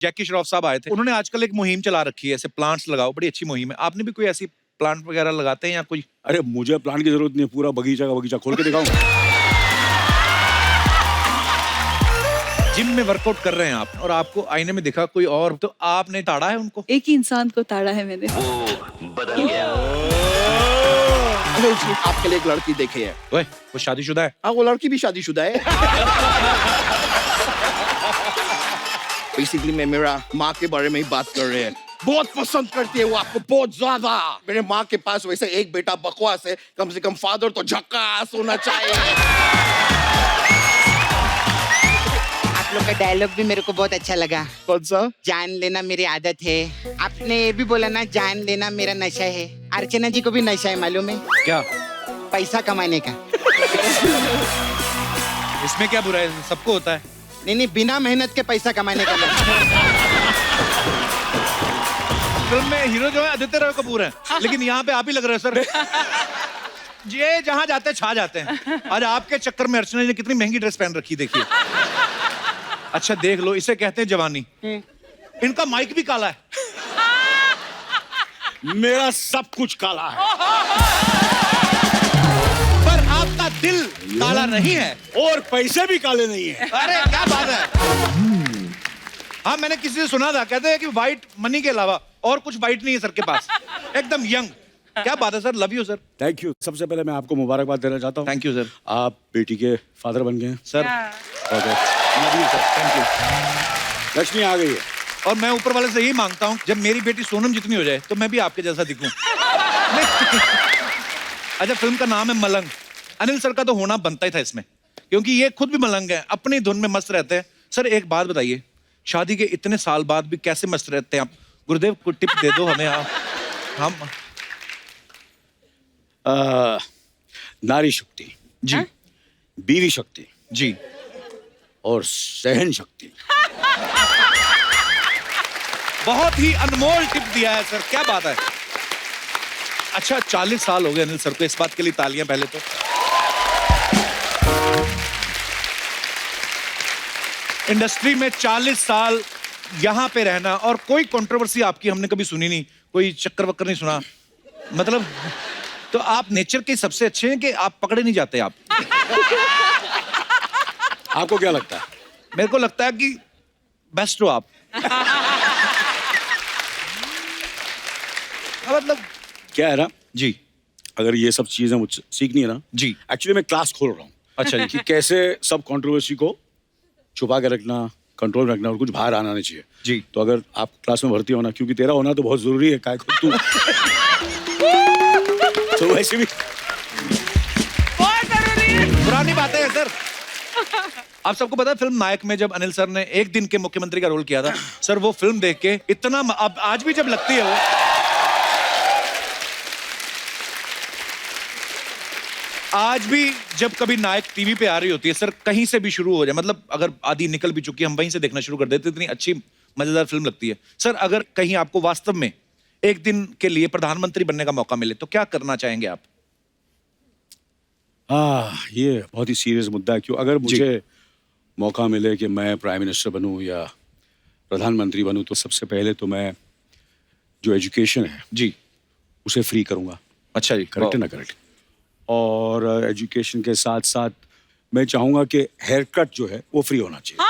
जैकी श्रॉफ साहब आए थे, उन्होंने आजकल एक मुहिम चला रखी है, ऐसे प्लांट्स लगाओ, बड़ी अच्छी मुहिम है। आपने भी कोई ऐसी प्लांट वगैरह लगाते हैं या कोई? अरे मुझे प्लांट की जरूरत नहीं है, पूरा बगीचा का बगीचा खोल के दिखाऊं। जिम में वर्कआउट कर रहे हैं आप और आपको आईने में दिखा कोई और, तो आपने ताड़ा है उनको? एक ही इंसान को ताड़ा है मैंने। बदल गया। आपके लिए एक लड़की देखी है। ओए, वो शादीशुदा है? हाँ, वो लड़की भी शादीशुदा है। बेसिकली मैं मेरा माँ के बारे में ही बात कर रहे हैं। बहुत पसंद करती है वो आपको, बहुत ज्यादा। मेरे माँ के पास वैसे एक बेटा बकवास है, कम से कम फादर तो झक्कास होना चाहिए। आप लोग का डायलॉग भी मेरे को बहुत अच्छा लगा। कौन सा? जान लेना मेरी आदत है। आपने ये भी बोला ना, जान लेना मेरा नशा है। अर्चना जी को भी नशा है, मालूम है? क्या? पैसा कमाने का। इसमें क्या बुरा है, सबको होता है। नहीं, बिना मेहनत के पैसा कमाने का। फिल्म में हीरो जो है आदित्य रॉय कपूर है, लेकिन यहाँ पे आप ही लग रहे हो सर। ये जहाँ जाते हैं छा जाते हैं। आज आपके चक्कर में अर्चना ने कितनी महंगी ड्रेस पहन रखी, देखिए। अच्छा देख लो, इसे कहते हैं जवानी। इनका माइक भी काला है। मेरा सब कुछ काला है, पर आपका दिल काला नहीं है और पैसे भी काले नहीं है। अरे क्या बात है। हाँ, मैंने किसी से सुना था, कहते हैं कि व्हाइट मनी के अलावा और कुछ व्हाइट नहीं है सर के पास, एकदम यंग। क्या बात है sir, love you sir. Thank you. सबसे पहले मैं आपको मुबारकबाद देना चाहता हूँ। Thank you sir. आप बेटी के फादर बन गए हैं sir okay, love you sir, thank you. Lakshmi आ गई है। और मैं ऊपर वाले से यही मांगता हूँ, जब मेरी बेटी सोनम जितनी हो जाए तो मैं भी आपके जैसा दिखूं। अच्छा, फिल्म का नाम है मलंग। अनिल सर का तो होना बनता ही था इसमें, क्योंकि ये खुद भी मलंग है, अपनी धुन में मस्त रहते हैं। सर एक बात बताइए, शादी के इतने साल बाद भी कैसे मस्त रहते हैं आप? गुरुदेव को टिप दे दो हमें आप। हम नारी शक्ति जी बीवी शक्ति जी और सहन शक्ति। बहुत ही अनमोल टिप दिया है सर, क्या बात है। अच्छा 40 साल हो गए अनिल सर को, इस बात के लिए तालियां पहले तो। इंडस्ट्री में 40 साल यहां पे रहना और कोई कंट्रोवर्सी आपकी हमने कभी सुनी नहीं, कोई चक्कर वक्कर नहीं सुना, मतलब तो आप नेचर के सबसे अच्छे हैं कि आप पकड़े नहीं जाते आप। आपको क्या लगता है? मेरे को लगता है कि बेस्ट हो आप। मतलब क्या है ना जी अगर ये सब चीजें मुझसे सीखनी है ना जी, एक्चुअली मैं क्लास खोल रहा हूँ। अच्छा जी। कि कैसे सब कंट्रोवर्सी को छुपा के रखना, कंट्रोल में रखना और कुछ बाहर आना नहीं चाहिए जी। तो अगर आप क्लास में भर्ती होना, क्योंकि तेरा होना तो बहुत जरूरी है, काय को तू तो वैसे भी पुरानी बातें हैं सर। आप सबको पता है फिल्म नायक में जब अनिल सर ने एक दिन के मुख्यमंत्री का रोल किया था, सर वो फिल्म देख के इतना अब आज भी जब लगती है वो, आज भी जब कभी नायक टीवी पे आ रही होती है सर, कहीं से भी शुरू हो जाए, मतलब अगर आधी निकल भी चुकी है हम वहीं से देखना शुरू कर देते, इतनी अच्छी मजेदार फिल्म लगती है। सर अगर कहीं आपको वास्तव में एक दिन के लिए प्रधानमंत्री बनने का मौका मिले तो क्या करना चाहेंगे आप? ये बहुत ही सीरियस मुद्दा है। क्यों? अगर मुझे मौका मिले कि मैं प्राइम मिनिस्टर बनूं या प्रधानमंत्री बनूं तो सबसे पहले तो मैं जो एजुकेशन है जी उसे फ्री करूंगा। अच्छा जी, करेक्ट है ना? करेक्ट। और एजुकेशन के साथ साथ मैं चाहूंगा कि हेयर कट जो है वो फ्री होना चाहिए।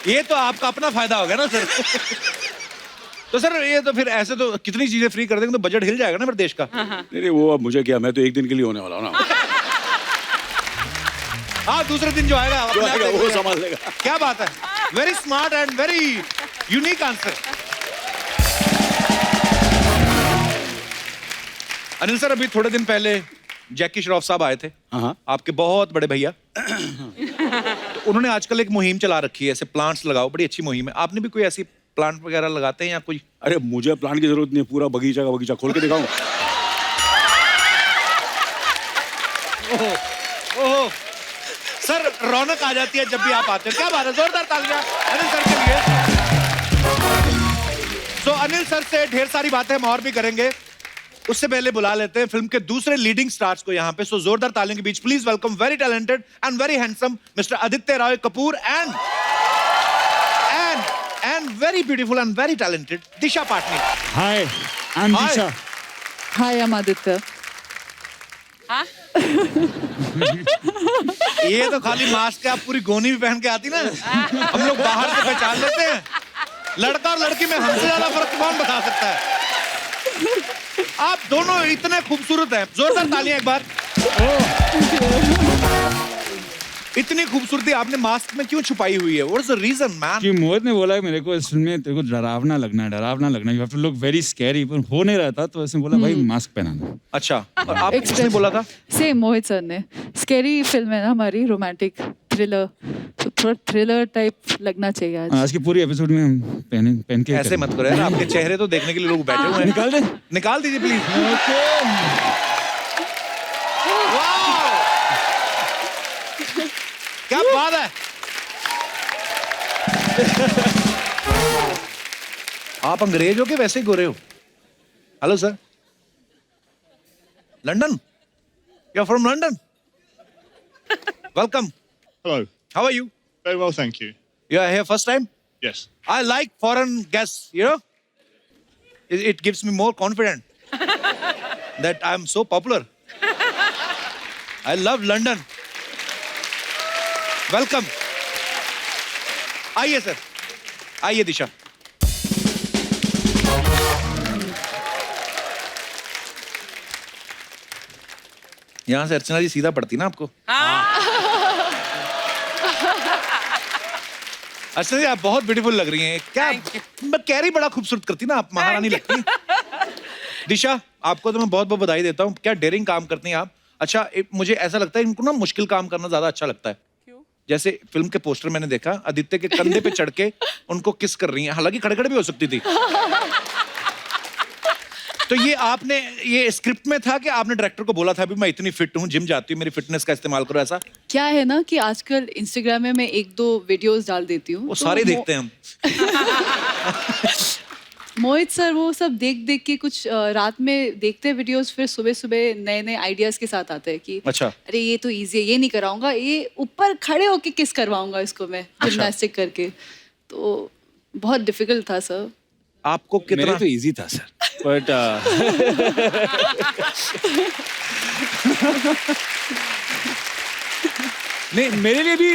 ये तो आपका अपना फायदा हो गया ना सर। तो सर ये तो फिर ऐसे तो कितनी चीजें फ्री कर देंगे तो बजट हिल जाएगा ना फिर देश का। नहीं वो अब मुझे क्या, मैं तो एक दिन के लिए होने वाला हूँ ना। हाँ, दूसरे दिन जो आएगा जो अपने आप आएगा देख वो लेगा। संभाल लेगा। क्या बात है, very smart and very unique answer. Anil sir अभी थोड़े दिन पहले जैकी श्रॉफ साहब आए थे, हाँ। आपके बहुत बड़े भैया। तो उन्होंने आजकल एक मुहिम चला रखी है, ऐसे प्लांट्स लगाओ, बड़ी अच्छी मुहिम है। आपने भी कोई ऐसी प्लांट वगैरह लगाते हैं या कोई? अरे मुझे प्लांट की जरूरत नहीं है, पूरा बगीचा का बगीचा खोल के दिखाऊं। ओहो सर, रौनक आ जाती है जब भी आप आते हैं। क्या बात है, जोरदार तालियां अनिल सर के लिए। तो अनिल सर से ढेर सारी बातें हम और भी करेंगे, उससे पहले बुला लेते हैं फिल्म के दूसरे लीडिंग स्टार्स को यहाँ पे। सो जोरदार तालियों के बीच please welcome very talented and very handsome mister Aditya Roy Kapur and very beautiful and very talented Disha Patni. Hi, I'm Hi. Disha. Hi, I'm Aditya. ये तो खाली मास्क है, आप पूरी गोनी भी पहन के आती ना, हम लोग बाहर से पहचान लेते हैं। लड़का और लड़की में हमसे ज्यादा फर्क कौन बता सकता है? आप दोनों इतने खूबसूरत हैं। जोरदार तालियां एक बार। इतनी खूबसूरती आपने मास्क में क्यों छुपाई हुई है? What's the reason, man? कि मोहित ने बोला है मेरे को इस फिल्म में तेरे को डरावना लगना है, you have to look very scary, पर हो नहीं रहा था तो ऐसे बोला भाई मास्क पहनाना। अच्छा, और आप किसने बोला था? सेम मोहित सर ने। स्कैरी फिल्म है ना हमारी, रोमांटिक थ्रिलर, तो थोड़ा थ्रिलर टाइप लगना चाहिए आज। आज की पूरी एपिसोड में हम पहन के ऐसे मत करो यार, आपके चेहरे तो देखने के लिए लोग बैठे हुए हैं। निकाल दे। निकाल दीजिए प्लीज। क्या बात है। आप अंग्रेज हो के वैसे ही गोरे हो? Hello sir, London, you are from London, welcome, Hello. How are you? Very well, thank you. You are here first time? Yes. I like foreign guests, you know? It gives me more confidence that I'm so popular. I love London. Welcome. आइए sir, आइए दिशा। यहाँ से अर्चना जी सीधा पड़ती ना आपको? अर्चना जी आप बहुत ब्यूटीफुल लग रही हैं। क्या कैरी बड़ा खूबसूरत करती ना आप, महारानी लगती। दिशा आपको तो मैं बहुत बहुत बधाई देता हूँ, क्या डेयरिंग काम करती हैं आप। अच्छा मुझे ऐसा लगता है इनको ना मुश्किल काम करना ज्यादा अच्छा लगता है। जैसे फिल्म के पोस्टर मैंने देखा, आदित्य के कंधे पे चढ़ के उनको किस कर रही हैं, हालांकि खड़े खड़े भी हो सकती थी। तो ये आपने, ये स्क्रिप्ट में था कि आपने डायरेक्टर को बोला था भी मैं इतनी फिट हूँ, जिम जाती हूँ, मेरी फिटनेस का इस्तेमाल करो, ऐसा? क्या है ना कि आजकल इंस्टाग्राम में मैं 1-2 वीडियोस डाल देती हूँ, वो तो सारे देखते हैं हम। मोहित सर वो सब देख देख के कुछ रात में देखते हैं वीडियोस, फिर सुबह सुबह नए नए आइडियाज के साथ आते हैं कि अच्छा। अरे ये तो इजी है, ये नहीं कराऊंगा, ये ऊपर खड़े होके किस करवाऊंगा इसको मैं जिम्नास्टिक करके। तो बहुत डिफिकल्ट था सर। आपको मेरे कितना? तो इजी था सर, बट नहीं मेरे लिए भी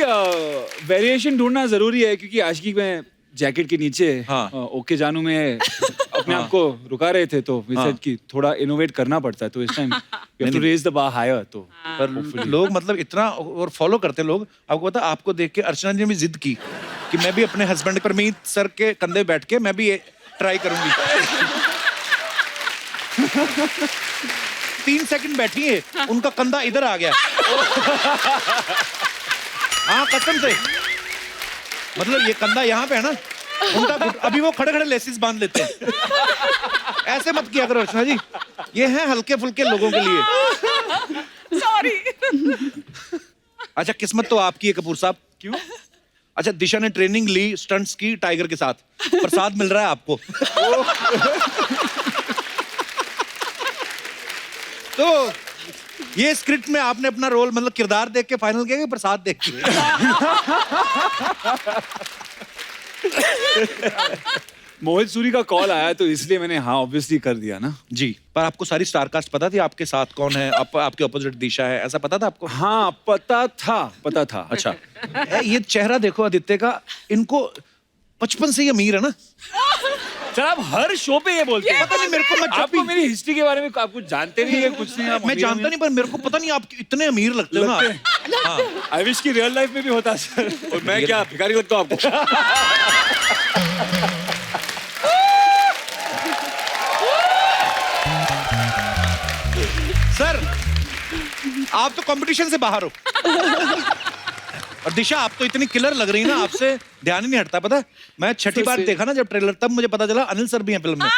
वेरिएशन ढूंढना जरूरी है, क्योंकि आज की मैं जैकेट के नीचे हाँ। ओके जानू में अपने आप को रुका रहे थे, तो रिसर्च की थोड़ा इनोवेट करना पड़ता है, तो इस time you have to raise the bar higher. तो पर लोग मतलब इतना और फॉलो करते हैं लोग। आपको पता, आपको देख के अर्चना जी ने भी जिद की कि मैं भी अपने हस्बैंड परमीत सर के कंधे बैठ के मैं भी ये ट्राई करूंगी। 3 सेकंड बैठी है, उनका कंधा इधर आ गया। हाँ कसम से, मतलब ये कंधा यहाँ पे है ना, उनका अभी वो खड़े खड़े लेसिस बांध लेते हैं। ऐसे मत किया करो अर्चना जी, ये है हल्के फुल्के लोगों के लिए। सॉरी। अच्छा किस्मत तो आपकी है कपूर साहब। क्यों? अच्छा दिशा ने ट्रेनिंग ली स्टंट्स की टाइगर के साथ, प्रसाद मिल रहा है आपको। तो ये स्क्रिप्ट में आपने अपना रोल मतलब किरदार देख के फाइनल किया कि प्रसाद देख के? मोहित सूरी का कॉल आया तो इसलिए मैंने हाँ ऑब्वियसली कर दिया ना जी। पर आपको सारी स्टार कास्ट पता थी आपके साथ कौन है, आपके ऑपोजिट दिशा है, ऐसा पता था आपको? हाँ पता था। अच्छा ये चेहरा देखो आदित्य का, इनको बचपन से ही अमीर है ना। सर आप हर शो पे ये बोलते हैं। पता नहीं मेरे को, मैं जब आपको भी- मेरी हिस्ट्री के बारे में आप कुछ जानते नहीं है, कुछ नहीं। मैं जानता नहीं, पर मेरे को पता नहीं आप इतने अमीर लगते हो ना। हाँ। आई विश की रियल लाइफ में भी होता सर, और मैं क्या भिखारी लगता हूँ आपको? सर आप तो कंपटीशन से बाहर हो। और दिशा आप तो इतनी किलर लग रही है ना, आपसे ध्यान ही नहीं हटता। पता है मैं छठी बार देखा ना जब ट्रेलर, तब मुझे पता चला अनिल सर भी हैं फिल्म में।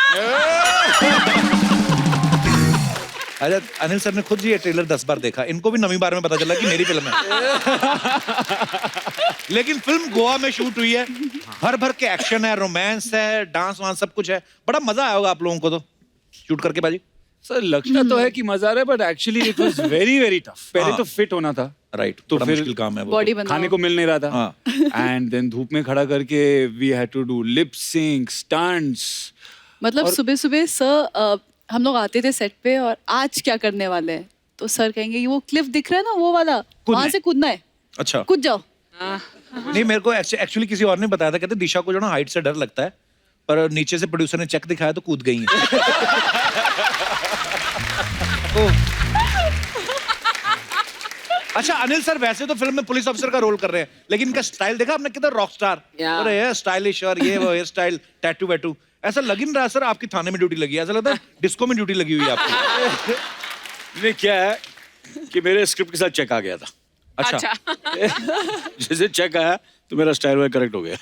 अच्छा अनिल सर ने खुद ये ट्रेलर 10 बार देखा, इनको भी 9वीं बार में पता चला कि मेरी फिल्म है। लेकिन फिल्म गोवा में शूट हुई है, भर भर के एक्शन है, रोमांस है, डांस वांस सब कुछ है, बड़ा मजा आया होगा आप लोगों को तो शूट करके बाजी। सर लगता तो है कि मजा आ रहा है but actually it was very very tough. पहले हाँ। तो फिट होना था, राइट, तो बड़ा फिर मुश्किल काम है वो। बॉडी तो। बनाओ। खाने को मिल नहीं रहा था हाँ। एंड देन धूप में खड़ा करके we had to do lip sync stunts. मतलब सुबह सुबह सर हम लोग आते थे सेट पे और आज क्या करने वाले हैं तो सर कहेंगे वो क्लिफ दिख रहा है ना वो वाला वहां से कूदना है, अच्छा, कूद जाओ। नहीं मेरे को एक्चुअली किसी और ने बताया था, कहते दिशा को जो ना हाइट से डर लगता है, पर नीचे से प्रोड्यूसर ने चेक दिखाया तो कूद गई हैं। तो अच्छा अनिल सर, वैसे तो फिल्म में पुलिस ऑफिसर का रोल कर रहे हैं, लेकिन इनका स्टाइल देखा आपने, कितना रॉक स्टार, अरे ये स्टाइलिश और ये वो हेयर स्टाइल, टैटू वैटू, ऐसा लग ही नहीं रहा सर आपकी थाने में ड्यूटी लगी है, ऐसा लगता है डिस्को में ड्यूटी लगी हुई है आपकी। नहीं, क्या है कि मेरे स्क्रिप्ट के साथ चेक आ गया था। अच्छा, जैसे चेक आया तो मेरा स्टाइल वाइज करेक्ट हो गया।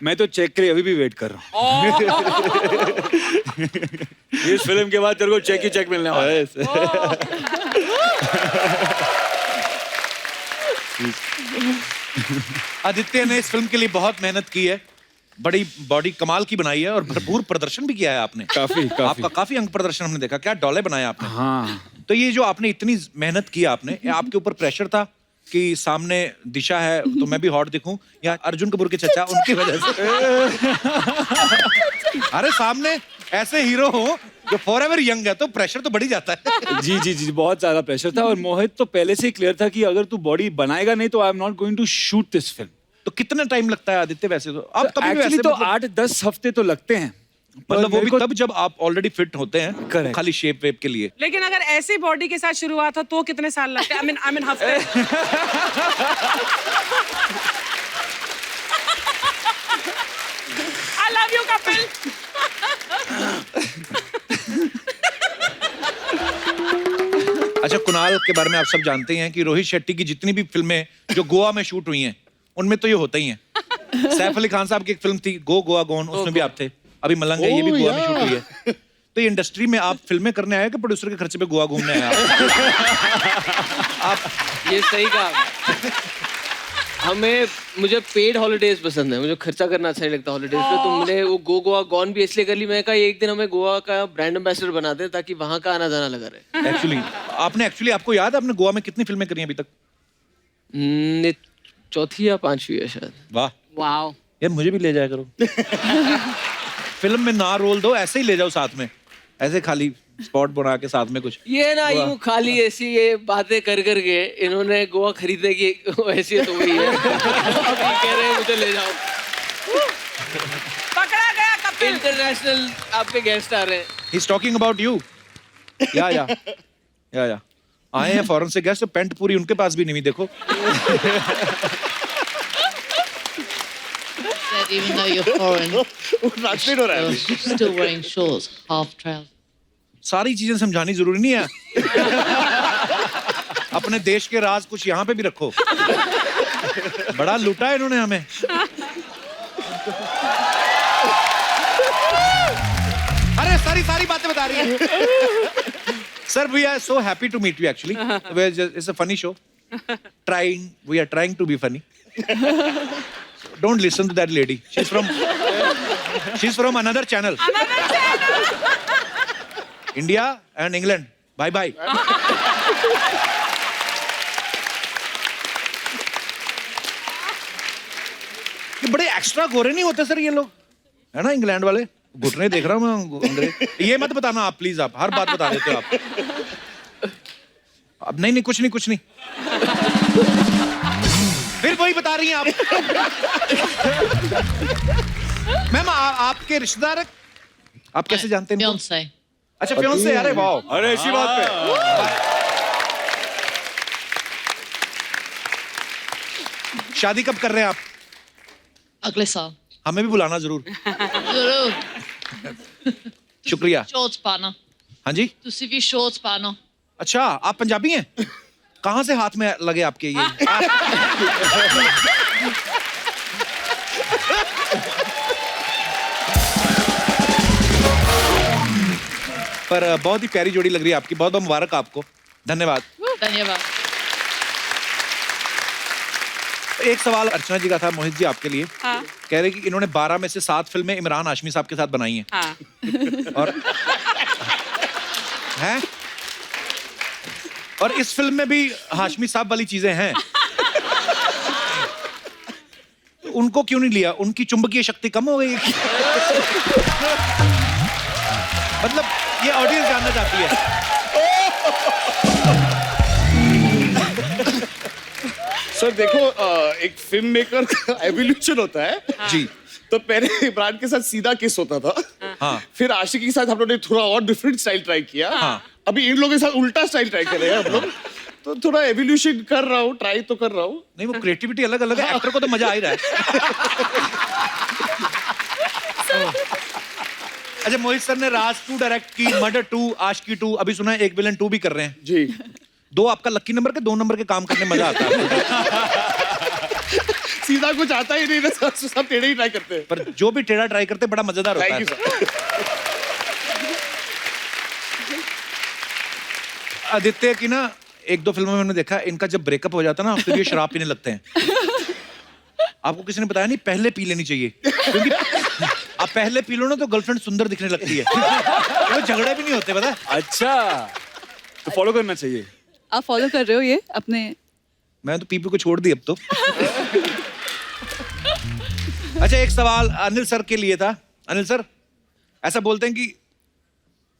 मैं तो चेक के लिए अभी भी वेट कर रहा हूँ। इस फिल्म के बाद तेरे को चेक ही चेक मिलने वाला है। आदित्य ने इस फिल्म के लिए बहुत मेहनत की है, बड़ी बॉडी कमाल की बनाई है और भरपूर प्रदर्शन भी किया है आपने। काफी आपका काफी अंग प्रदर्शन हमने देखा, क्या डोले बनाए आपने। हाँ तो ये जो आपने इतनी मेहनत की आपने, ये आपके ऊपर प्रेशर था कि सामने दिशा है तो मैं भी हॉट दिखूं, या अर्जुन कपूर के चचा उनकी वजह से? अरे सामने ऐसे हीरो हो जो फॉरएवर यंग है तो प्रेशर तो बढ़ ही जाता है। जी जी जी, बहुत ज्यादा प्रेशर था और मोहित तो पहले से ही क्लियर था कि अगर तू बॉडी बनाएगा नहीं तो I am not going to shoot this film. तो कितना टाइम लगता है आदित्य वैसे? तो अब कभी भी एक्चुअली वैसे तो मतलब 8-10 हफ्ते तो लगते हैं, वो मेरे भी को- तब जब आप ऑलरेडी फिट होते हैं, Correct. खाली शेप वेप के लिए। लेकिन अगर ऐसी बॉडी के साथ शुरुआत हो तो कितने साल लगते हैं? आई मीन हफ्ते। I love you Kapil. अच्छा, कुणाल के बारे में आप सब जानते हैं कि रोहित शेट्टी की जितनी भी फिल्में जो गोवा में शूट हुई हैं उनमें तो ये होता ही है। सैफ अली खान साहब की एक फिल्म थी गो गोवा गोन, उसमें भी आप थे। अभी मलंग है, ये भी गोवा में शूट हुई है। तो ये इंडस्ट्री में आप फिल्में करने आए कि प्रोड्यूसर के खर्चे पे गोवा घूमने आए आप? ये सही कहा। मुझे पेड हॉलीडेज पसंद है, मुझे खर्चा करना अच्छा नहीं लगता हॉलीडेज पे। तो मैंने वो गोवा गॉन भी इसलिए कर ली, मैं कहा एक दिन हमें गोवा का ब्रांड एम्बेसडर बना दे ताकि वहां का आना जाना लगा रहे। एक्चुअली आपको याद है आपने गोवा में कितनी फिल्में करी हैं अभी तक? ये चौथी या पांचवी है शायद। वाह वाओ। यार, मुझे भी ले जाया करो। फिल्म में ना रोल दो, ऐसे ही ले जाओ साथ में, ऐसे खाली स्पॉट बना के साथ में कुछ। ये ना यूं खाली ऐसी ये बातें कर करके इन्होंने गोवा खरीदने की हैसियत हो गई है। अभी कह रहे हैं मुझे ले जाओ। पकड़ा गया कपिल। इंटरनेशनल आपके गेस्ट आ रहे हैं। He's talking about you. या आए हैं फॉरेन से गेस्ट, पेंट पूरी उनके पास भी नहीं हुई, देखो। That even though you're foreign, translate हो रहा है। you're still wearing shorts, half trousers. सारी चीजें समझानी जरूरी नहीं है। अपने देश के राज कुछ यहाँ पे भी रखो। बड़ा लूटा है इन्होंने हमें। अरे सारी बातें बता रही है। Sir, we are so happy to meet you actually. It's a funny show. We are trying to be funny. Don't listen to that lady. She's from another channel. India and England. Bye. ये बड़े extra गोरे नहीं होते sir ये लोग, है ना? England वाले घुटने देख रहा हूँ मैं अंग्रेज। ये मत बताना आप प्लीज, आप हर बात बता देते हो आप। अब नहीं कुछ नहीं। फिर वही बता रही हैं आप। मैम, आपके रिश्तेदार हैं? आप कैसे जानते हैं इनको? Beyonce. अच्छा, फियांसे। अरे वाह, अरे ऐसी बात पे शादी कब कर रहे हैं आप? अगले साल. हमें भी बुलाना जरूर। जरूर. शुक्रिया। Shorts पाना. हाँ जी। ਤੁਸੀਂ ਵੀ shorts पाना. अच्छा, आप पंजाबी हैं? कहाँ से हाथ में लगे आपके ये? पर बहुत ही प्यारी जोड़ी लग रही है आपकी, बहुत बहुत मुबारक आपको। धन्यवाद। धन्यवाद. एक सवाल अर्चना जी का था मोहित जी आपके लिए। हाँ। कह रहे कि इन्होंने 12 में से 7 फिल्में इमरान हाशमी साहब के साथ बनाई हैं। हाँ। और हैं? और इस फिल्म में भी हाशमी साहब वाली चीजें हैं। तो उनको क्यों नहीं लिया? उनकी चुंबकीय शक्ति कम हो गई है क्या? मतलब ये ऑडियंस जानना चाहती है। सर देखो, एक फिल्म मेकर का एवोल्यूशन होता है जी। तो पहले इमरान के साथ सीधा किस होता था, हाँ। फिर आशिकी के साथ हम लोग ने थोड़ा और डिफरेंट स्टाइल ट्राई किया, हाँ। अभी इन लोगों के साथ उल्टा स्टाइल ट्राई कर रहे हैं हम लोग। तो थोड़ा एवोल्यूशन कर रहा हूँ, ट्राई तो कर रहा हूँ। नहीं, वो क्रिएटिविटी अलग अलग है, एक्टर को तो मजा आ ही रहा है। अच्छा, मोहित सर ने राज 2 डायरेक्ट की, मर्डर 2, आशिकी 2, अभी सुना है एक विलन 2 भी कर रहे हैं जी। 2 आपका लकी नंबर के 2 नंबर के काम करने में मजा आता है। सीधा कुछ आता ही नहीं ना, सब टेढ़े ही ट्राई करते हैं। पर जो भी टेढ़ा ट्राई करते हैं, बड़ा मजेदार होता थैंक है। You sir. आदित्य की ना 1-2 फिल्मों में मैंने देखा, इनका जब ब्रेकअप हो जाता है ना, फिर ये शराब पीने लगते हैं। आपको किसी ने बताया नहीं, पहले पी लेनी चाहिए, क्योंकि आप पहले पी लो ना तो गर्लफ्रेंड सुंदर दिखने लगती है। वो झगड़े भी नहीं होते, पता है? अच्छा, तो फॉलो करना चाहिए। आप फॉलो कर रहे हो ये अपने? मैं तो पीपी को छोड़ दी अब तो। अच्छा, एक सवाल अनिल सर के लिए था। अनिल सर, ऐसा बोलते हैं कि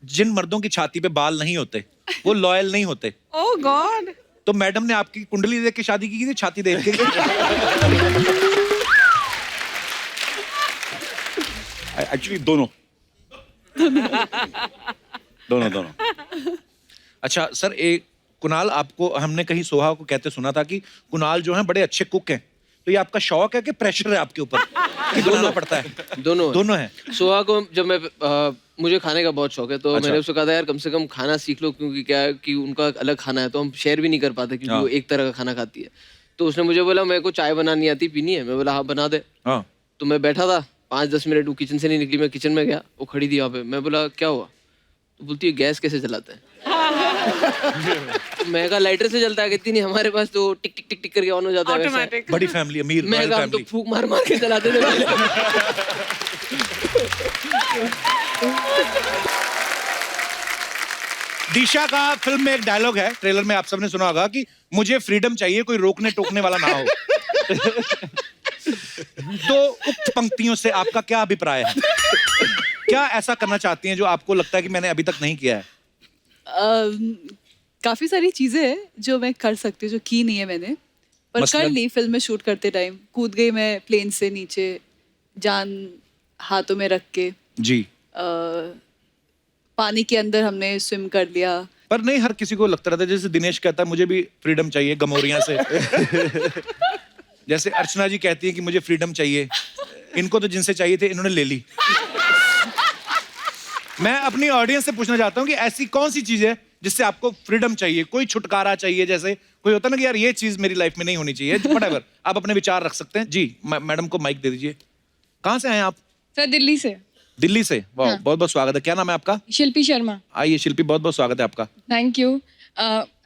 जिन मर्दों की छाती पे बाल नहीं होते वो लॉयल नहीं होते। ओह गॉड। तो मैडम ने आपकी कुंडली देख के शादी की थी, छाती देख के? एक्चुअली दोनों। दोनों। अच्छा सर, एक कुणाल, आपको हमने कहीं सोहा को कहते सुना था कि कुणाल जो है बड़े अच्छे कुक हैं, तो ये आपका शौक है कि प्रेशर है आपके ऊपर कि बनाना पड़ता है? दोनों है। सोहा को जब मैं मुझे खाने का बहुत शौक है, तो अच्छा। मैंने उसको कहा था यार कम से कम खाना सीख लो, क्योंकि क्या है कि उनका अलग खाना है तो हम शेयर भी नहीं कर पाते, क्योंकि हाँ। वो एक तरह का खाना खाती है। तो उसने मुझे बोला मेरे को चाय बनानी आती, पीनी है? मैं बोला हाँ बना दे। हाँ। तो मैं बैठा था 5-10 मिनट, वो किचन से नहीं निकली, मैं किचन में गया, वो खड़ी थी वहाँ पे। मैं बोला क्या हुआ? तो बोलती है गैस कैसे जलाते हैं? तो मैं कहा लाइटर से जलता है। कहती नहीं, हमारे पास तो टिक टिक टिक टिक करके ऑन हो जाता है वैसा है। ऑटोमेटिक। बड़ी फैमिली, अमीर मैं रॉयल कहा हम तो फैमिली। फूक मार मार के जलाते थे पहले। दिशा का फिल्म में एक डायलॉग है, ट्रेलर में आप सबने सुना होगा कि मुझे फ्रीडम चाहिए, कोई रोकने टोकने वाला ना हो। तो उक्त पंक्तियों से आपका क्या अभिप्राय है? क्या ऐसा करना चाहती हैं जो आपको लगता है कि मैंने अभी तक नहीं किया है? काफी सारी चीजें हैं जो मैं कर सकती हूँ, जो की नहीं है मैंने, पर कर मसलन? ली। फिल्म में शूट करते टाइम कूद गई मैं प्लेन से नीचे, जान हाथों में रख के। जी। पानी के अंदर हमने स्विम कर लिया। पर नहीं, हर किसी को लगता रहता है, जैसे दिनेश कहता है मुझे भी फ्रीडम चाहिए गमोरिया से। जैसे अर्चना जी कहती है कि मुझे फ्रीडम चाहिए, इनको तो जिनसे चाहिए थे इन्होंने ले ली। मैं अपनी ऑडियंस से पूछना चाहता हूँ कि ऐसी कौन सी चीज है जिससे आपको फ्रीडम चाहिए, कोई छुटकारा चाहिए? जैसे कोई होता ना कि यार ये चीज मेरी लाइफ में नहीं होनी चाहिए, व्हाटएवर। आप अपने विचार रख सकते हैं। जी, मैडम को माइक दे दीजिए। कहाँ से आए आप? सर दिल्ली से। दिल्ली से? वाह, हाँ। बहुत बहुत स्वागत है। क्या नाम है आपका? शिल्पी शर्मा। आइए शिल्पी, बहुत बहुत स्वागत है आपका। Thank you.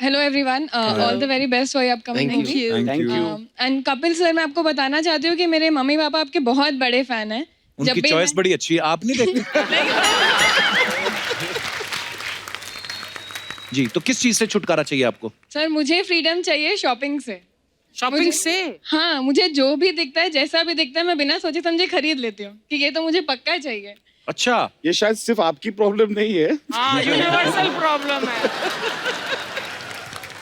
Hello everyone, all the very best for your upcoming Thank movie. Thank you. And Kapil sir, मैं आपको बताना चाहती हूँ कि मेरे मम्मी पापा आपके बहुत बड़े फैन हैं। उनकी चॉइस बड़ी अच्छी है, आप नहीं देखते? जी, तो किस चीज से छुटकारा चाहिए आपको? सर मुझे फ्रीडम चाहिए शॉपिंग से। शॉपिंग से? हाँ, मुझे जो भी दिखता है, जैसा भी दिखता है, मैं बिना सोचे समझे खरीद लेती हूँ कि ये तो मुझे पक्का चाहिए। अच्छा, ये शायद सिर्फ आपकी प्रॉब्लम नहीं है। हाँ, यूनिवर्सल प्रॉब्लम है।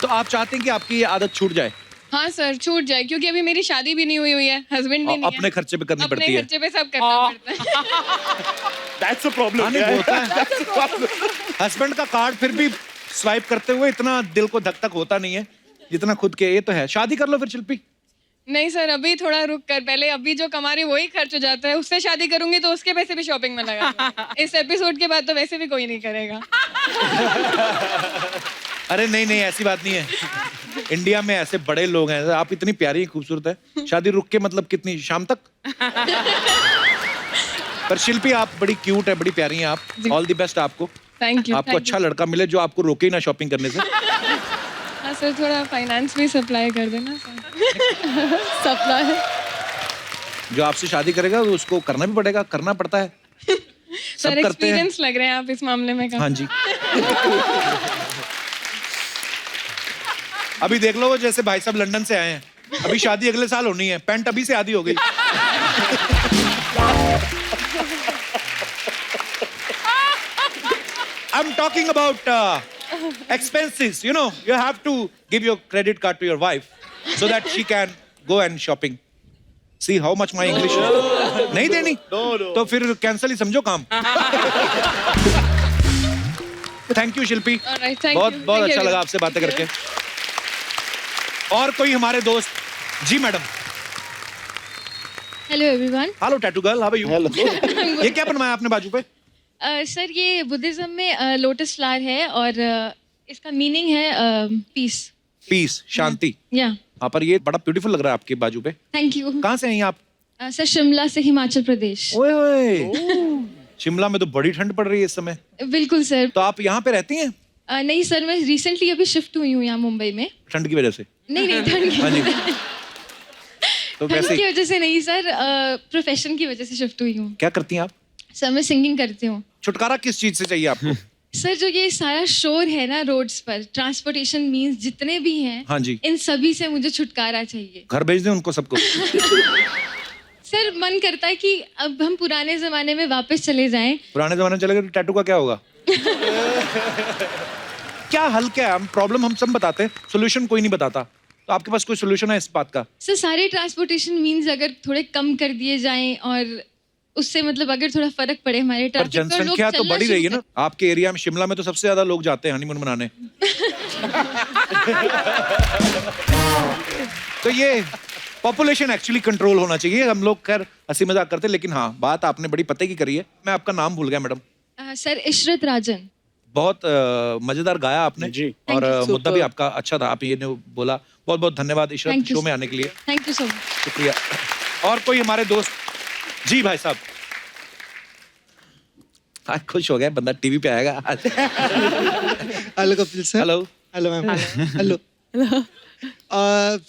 तो आप चाहते हैं कि आपकी ये आदत छूट जाए? हाँ सर, छूट जाए, क्योंकि अभी मेरी शादी भी नहीं हुई है, हस्बैंड भी नहीं अपने खर्चे पे करनी अपने पड़ती है। खर्चे पे सब करना पड़ता है। That's a problem. हाँ, नहीं, होता है। हस्बैंड का कार्ड फिर भी स्वाइप करते हुए इतना दिल को धक धक होता नहीं है जितना खुद के। ये तो है। शादी कर लो फिर शिल्पी। नहीं सर, अभी थोड़ा रुक कर, पहले अभी जो कमा रही वही खर्च हो जाता है, उससे शादी करूंगी तो उसके पैसे भी शॉपिंग में लगा दूंगी। इस एपिसोड के बाद तो वैसे भी कोई नहीं करेगा। अरे नहीं नहीं, ऐसी बात नहीं है। इंडिया में ऐसे बड़े लोग हैं। आप इतनी प्यारी खूबसूरत है, शादी रुक के मतलब कितनी, शाम तक? पर शिल्पी आप बड़ी क्यूट है, बड़ी प्यारी हैं आप। ऑल द बेस्ट आपको। Thank you. आपको अच्छा लड़का मिले जो आपको रोके ही ना शॉपिंग करने से। हाँ सर, थोड़ा फाइनेंस भी सप्लाई कर देना सर। सपना है। जो आपसे शादी करेगा तो उसको करना भी पड़ेगा, करना पड़ता है। सर करते हैं। एक्सपीरियंस लग रहे हैं आप इस मामले में हाँ जी। अभी देख लो वो जैसे भाई साहब लंदन से आए हैं, अभी शादी अगले साल होनी है, पैंट अभी से आधी हो गई। I'm talking about expenses. You know, you have to give your credit card to your wife so that she can go and shopping. See how much my English is. नहीं देनी? तो फिर कैंसिल ही समझो काम। Thank you Shilpi. Alright, thank बहुत you. बहुत Thank अच्छा you. लगा आपसे बातें करके। और कोई हमारे दोस्त, जी madam. Hello everyone. Hello tattoo girl, how are you? ये क्या बनवाया आपने बाजू पे? सर ये बुद्धिज्म में लोटस फ्लावर है और इसका मीनिंग है पीस। पीस, शांति। या हाँ, पर ये बड़ा ब्यूटीफुल लग रहा है आपके बाजू पे। Thank you. कहाँ से हैं आप? सर शिमला से हिमाचल प्रदेश। ओए ओए, शिमला में तो बड़ी ठंड पड़ रही है इस समय। बिल्कुल सर। तो आप यहाँ पे रहती हैं? नहीं सर, मैं रिसेंटली अभी शिफ्ट हुई हूँ यहाँ मुंबई में। ठंड की वजह से? नहीं नहीं, ठंड हाँ जी। की तो ठंड वैसे की वजह से नहीं सर, प्रोफेशन की वजह से शिफ्ट हुई हूँ। क्या करती हैं आप? सर मैं सिंगिंग करती हूँ। छुटकारा किस चीज से चाहिए आपको? सर जो ये सारा शोर है ना रोड्स पर, ट्रांसपोर्टेशन मींस जितने भी हैं, हाँ जी। इन सभी से मुझे छुटकारा चाहिए। घर भेज दें उनको सबको। सर मन करता है कि अब हम पुराने जमाने में वापस चले जाएं। पुराने जमाने में चले गए तो टैटू का क्या होगा? क्या हल क्या है? हम प्रॉब्लम हम सब बताते हैं, सोल्यूशन कोई नहीं बताता। तो आपके पास कोई सोल्यूशन है इस बात का? सर सारे ट्रांसपोर्टेशन मींस अगर थोड़े कम कर दिए जाएं और उससे मतलब अगर थोड़ा फर्क पड़े हमारे पर ट्रैफिक पर, लोग जनसंख्या तो चलना बढ़ी रही है शुरू ना आपके एरिया में। शिमला में तो सबसे ज्यादा लोग जाते हैं हनीमून मनाने। तो ये पॉपुलेशन एक्चुअली कंट्रोल होना चाहिए। हम लोग खैर हंसी मजाक करते हैं, लेकिन हाँ बात आपने बड़ी पते की करी है। मैं आपका नाम भूल गया मैडम। सर इशरत राजन। बहुत मजेदार गाया आपने जी। और Thank you. मुद्दा भी आपका अच्छा था। आप ये ने बोला। बहुत बहुत धन्यवाद इशरत Thank you, शो में sir. आने के लिए। Thank you so much. शुक्रिया। और कोई हमारे दोस्त, जी भाई साहब। आज खुश हो गया बंदा, टीवी पे आएगा आज। Hello Kapil sir. Hello. Hello ma'am. Hello.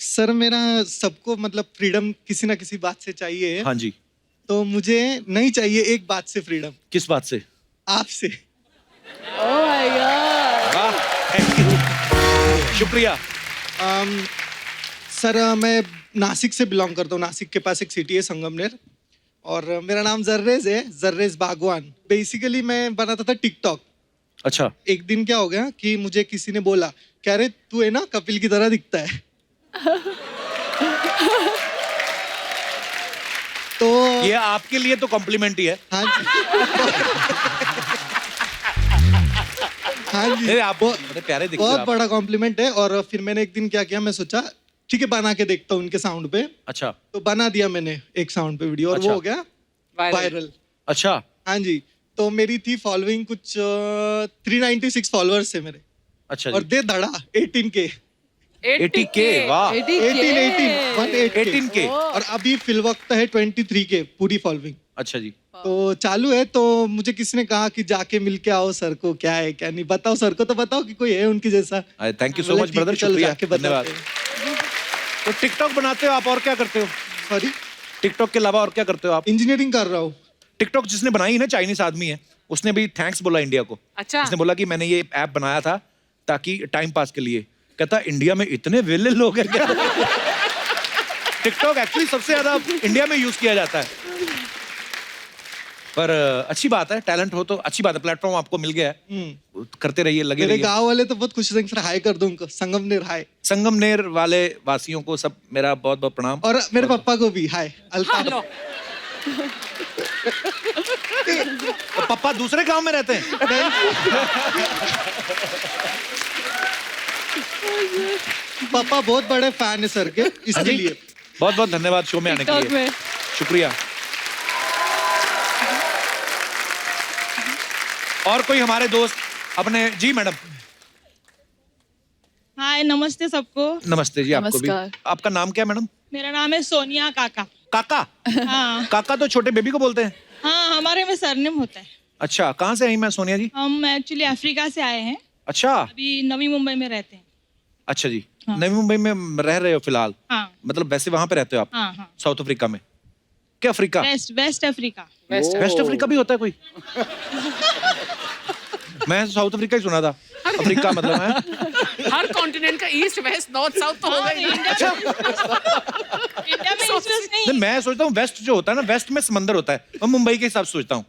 Sir मेरा सबको मतलब फ्रीडम किसी ना किसी बात से चाहिए। हाँ जी। तो मुझे नहीं चाहिए एक बात से फ्रीडम। किस बात से? आपसे। Oh my God. वाह, thank you. शुक्रिया। सर मैं नासिक से बिलोंग करता हूँ। नासिक के पास एक सिटी है संगमनेर, और मेरा नाम जर्रेज है, जर्रेज बागवान। बेसिकली मैं बनाता था टिकटॉक। अच्छा। एक दिन क्या हो गया कि मुझे किसी ने बोला, कह रहे तू है ना कपिल की तरह दिखता है। तो ये आपके लिए तो कॉम्प्लीमेंट ही है। हाँ जी। हाँ जी, नहीं, आप बड़े प्यारे दिखते हो बहुत आप। बड़ा कॉम्प्लीमेंट है। और फिर मैंने एक दिन क्या किया, मैं सोचा ठीक है बना के देखता हूँ उनके साउंड पे। अच्छा। तो बना दिया मैंने एक साउंड पे वीडियो, और अच्छा। वो हो गया वायरल। अच्छा। हाँ जी। तो मेरी थी फॉलोइंग कुछ 396 फॉलोअर्स है मेरे। अच्छा और जी। दे धड़ा 18K। 80K, वाह। 18K। और अभी फिल वक्त है 23K पूरी फॉलोइंग। अच्छा जी। तो चालू है। तो मुझे किसी ने कहा कि जाके मिल के आओ सर को, क्या है क्या नहीं बताओ सर को, तो बताओ कि कोई है उनकी जैसा। थैंक यू सो बोला, मच ठीक है, ब्रदर, चल शुक्रिया, जाके बताते धन्यवाद। हैं। तो टिकटॉक बनाते हो आप, और क्या करते हो? सॉरी, टिकटॉक के अलावा और क्या करते हो आप? इंजीनियरिंग कर रहा हूँ। टिकटॉक जिसने बनाई है ना, चाइनीज आदमी है, उसने भी थैंक्स बोला इंडिया को। अच्छा। उसने बोला कि मैंने ये ऐप बनाया था ताकि टाइम पास के लिए। कहता इंडिया में इतने वेले लोग हैं क्या? टिकटॉक एक्चुअली सबसे ज्यादा इंडिया में यूज किया जाता है। पर अच्छी बात है, टैलेंट हो तो अच्छी बात है। प्लेटफॉर्म आपको मिल गया है, करते रहिए, लगे मेरे रहिए। गांव वाले तो बहुत खुश हैं, सर हाय कर दो उनको, संगमनेर हाय। संगमनेर वाले वासियों को सब मेरा बहुत बहुत प्रणाम। और मेरे पापा को भी हाय, अल्ताफ। तो पापा दूसरे गांव में रहते हैं? पापा बहुत बड़े फैन है सर के, इसके लिए बहुत बहुत धन्यवाद शो में आने के टिकटॉक लिए। में। शुक्रिया। और कोई हमारे दोस्त अपने, जी मैडम। हाय, नमस्ते सबको। नमस्ते जी, आपको भी। नमस्कार। आपका नाम क्या है मैडम? मेरा नाम है सोनिया काका। काका? हाँ काका तो छोटे बेबी को बोलते हैं। हाँ, हमारे में सरनेम होता है। अच्छा, कहाँ से आई मैं सोनिया जी? हम एक्चुअली अफ्रीका से आए हैं, अच्छा। अभी नवी मुंबई में रहते हैं। अच्छा जी। हाँ। नवी मुंबई में रह रहे हो फिलहाल? हाँ मतलब वैसे वहां पे रहते हो आप? हाँ हाँ। साउथ अफ्रीका में? के Africa? West Africa. West Africa भी होता है कोई? मैं साउथ अफ्रीका ही सुना था। अफ्रीका मतलब है हर कॉन्टिनेंट का ईस्ट वेस्ट नॉर्थ साउथ तो होगा ही। इंडिया में ईस्ट वेस्ट नहीं। नहीं, मैं सोचता हूँ वेस्ट जो होता है ना, वेस्ट में समंदर होता है। मैं मुंबई के हिसाब से सोचता हूँ।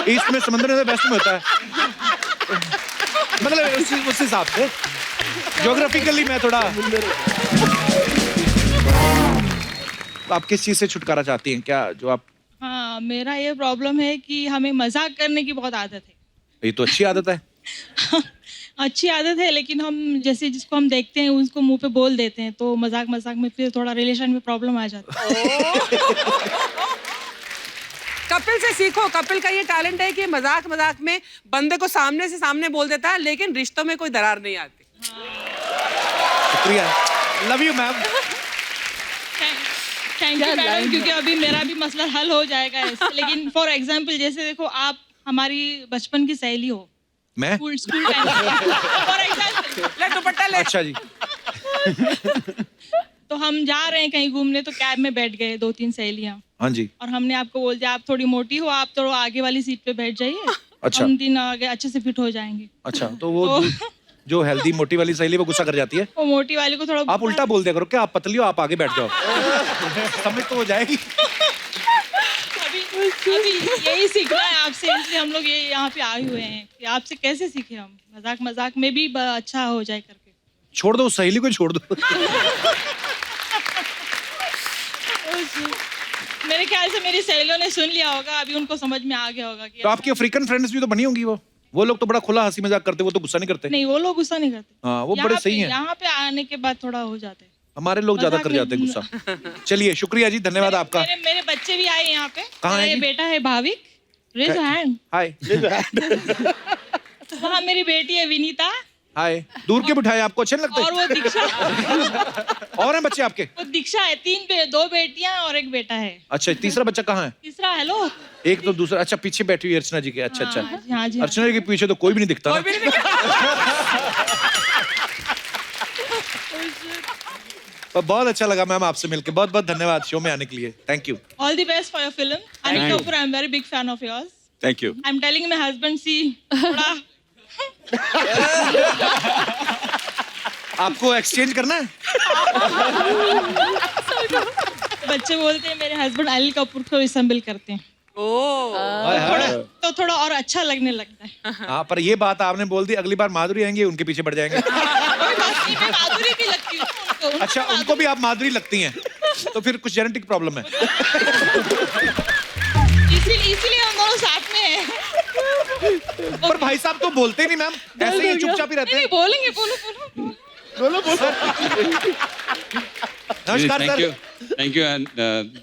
ईस्ट में समंदर है, वेस्ट में होता है। मतलब उस हिसाब से ज्योग्राफिकली मैं थोड़ा। आप किस चीज से छुटकारा चाहती हैं? क्या जो आप? हाँ, मेरा ये प्रॉब्लम है कि हमें मजाक करने की बहुत आदत है। ये तो अच्छी आदत है। अच्छी आदत है, लेकिन हम जैसे जिसको हम देखते हैं उसको मुंह पे बोल देते हैं, तो मजाक मजाक में फिर थोड़ा रिलेशन में प्रॉब्लम आ जाती है। कपिल से सीखो। कपिल का ये टैलेंट है कि मजाक मजाक में बंदे को सामने से सामने बोल देता है, लेकिन रिश्तों में कोई दरार नहीं आती। शुक्रिया, love you ma'am. Thank you madam, क्योंकि अभी मेरा भी मसला हल हो जाएगा इससे। लेकिन फॉर एग्जांपल जैसे देखो, आप हमारी बचपन की सहेली हो। मैं? School for example. ले दुपट्टा ले। अच्छा जी। तो हम जा रहे हैं कहीं घूमने, तो कैब में बैठ गए 2-3 सहेलियां। हाँ जी। और हमने आपको बोल दिया आप थोड़ी मोटी हो, आप थोड़ा आगे वाली सीट पे बैठ जाइए। अच्छा। हम 3 आगे अच्छे से फिट हो जाएंगे। अच्छा, तो वो जो हेल्दी मोटी वाली सहेली वो गुस्सा कर जाती है? वो मोटी वाली को थोड़ा आप उल्टा बोल दिया करो, क्या आप पतली हो, आप आगे बैठ जाओ। समझ तो हो जाएगी। अभी यही सीखना है आपसे, इसलिए हम लोग ये यहाँ पे आए हुए हैं कि आपसे कैसे सीखे हम मजाक मजाक में भी अच्छा हो जाए करके। छोड़ दो उस सहेली को, छोड़ दो। मेरे ख्याल से मेरी सहेलियों ने सुन लिया होगा, अभी उनको समझ में आ गया होगा कि तो आपकी अफ्रीकन फ्रेंड्स भी तो बनी होंगी। वो लोग तो बड़ा खुला हंसी मजाक करते, वो तो गुस्सा नहीं करते। नहीं, वो लोग गुस्सा नहीं करते। हाँ, वो बड़े सही हैं। यहाँ पे आने के बाद थोड़ा हो जाते हैं। हमारे लोग ज्यादा कर जाते हैं गुस्सा। चलिए, शुक्रिया जी, धन्यवाद आपका। मेरे बच्चे भी आए यहाँ पे। कहाँ है मेरा जी? बेटा है भाविक, रेज हैंड। हाय। वहाँ मेरी बेटी है विनीता। हाय। दूर के बिठाए, आपको अच्छे नहीं लगते? और वो दीक्षा। और हैं बच्चे आपके? वो दीक्षा है। 2 बेटियां और 1 बेटा है। अच्छा, तीसरा बच्चा कहाँ है? तीसरा हेलो। एक तो दूसरा, अच्छा पीछे बैठी हुई अर्चना जी के। अच्छा अच्छा। हाँ जी। अर्चना जी के पीछे तो कोई भी नहीं दिखता ना। पर बहुत अच्छा लगा मैम आपसे मिलके। बहुत बहुत धन्यवाद शो में आने के लिए। Thank you. All the best for your film. Anil Kapoor, I'm very big fan of yours. Thank you. I'm telling my husband, see, थोड़ा आपको एक्सचेंज करना है? बच्चे बोलते हैं मेरे हस्बैंड अनिल कपूर को रिसेंबल करते हैं। तो थोड़ा और अच्छा लगने लगता है। हाँ, पर ये बात आपने बोल दी, अगली बार माधुरी आएंगे उनके पीछे पड़ जाएंगे। माधुरी भी लगती है उनको। अच्छा, उनको भी आप माधुरी लगती हैं, तो फिर कुछ जेनेटिक प्रॉब्लम है। इसीलिए हम दोनों साथ में हैं। पर भाई साहब तो बोलते नहीं मैम, ऐसे ही चुपचाप ही रहते हैं। बोलेंगे, बोलो। नमस्कार sir. Thank you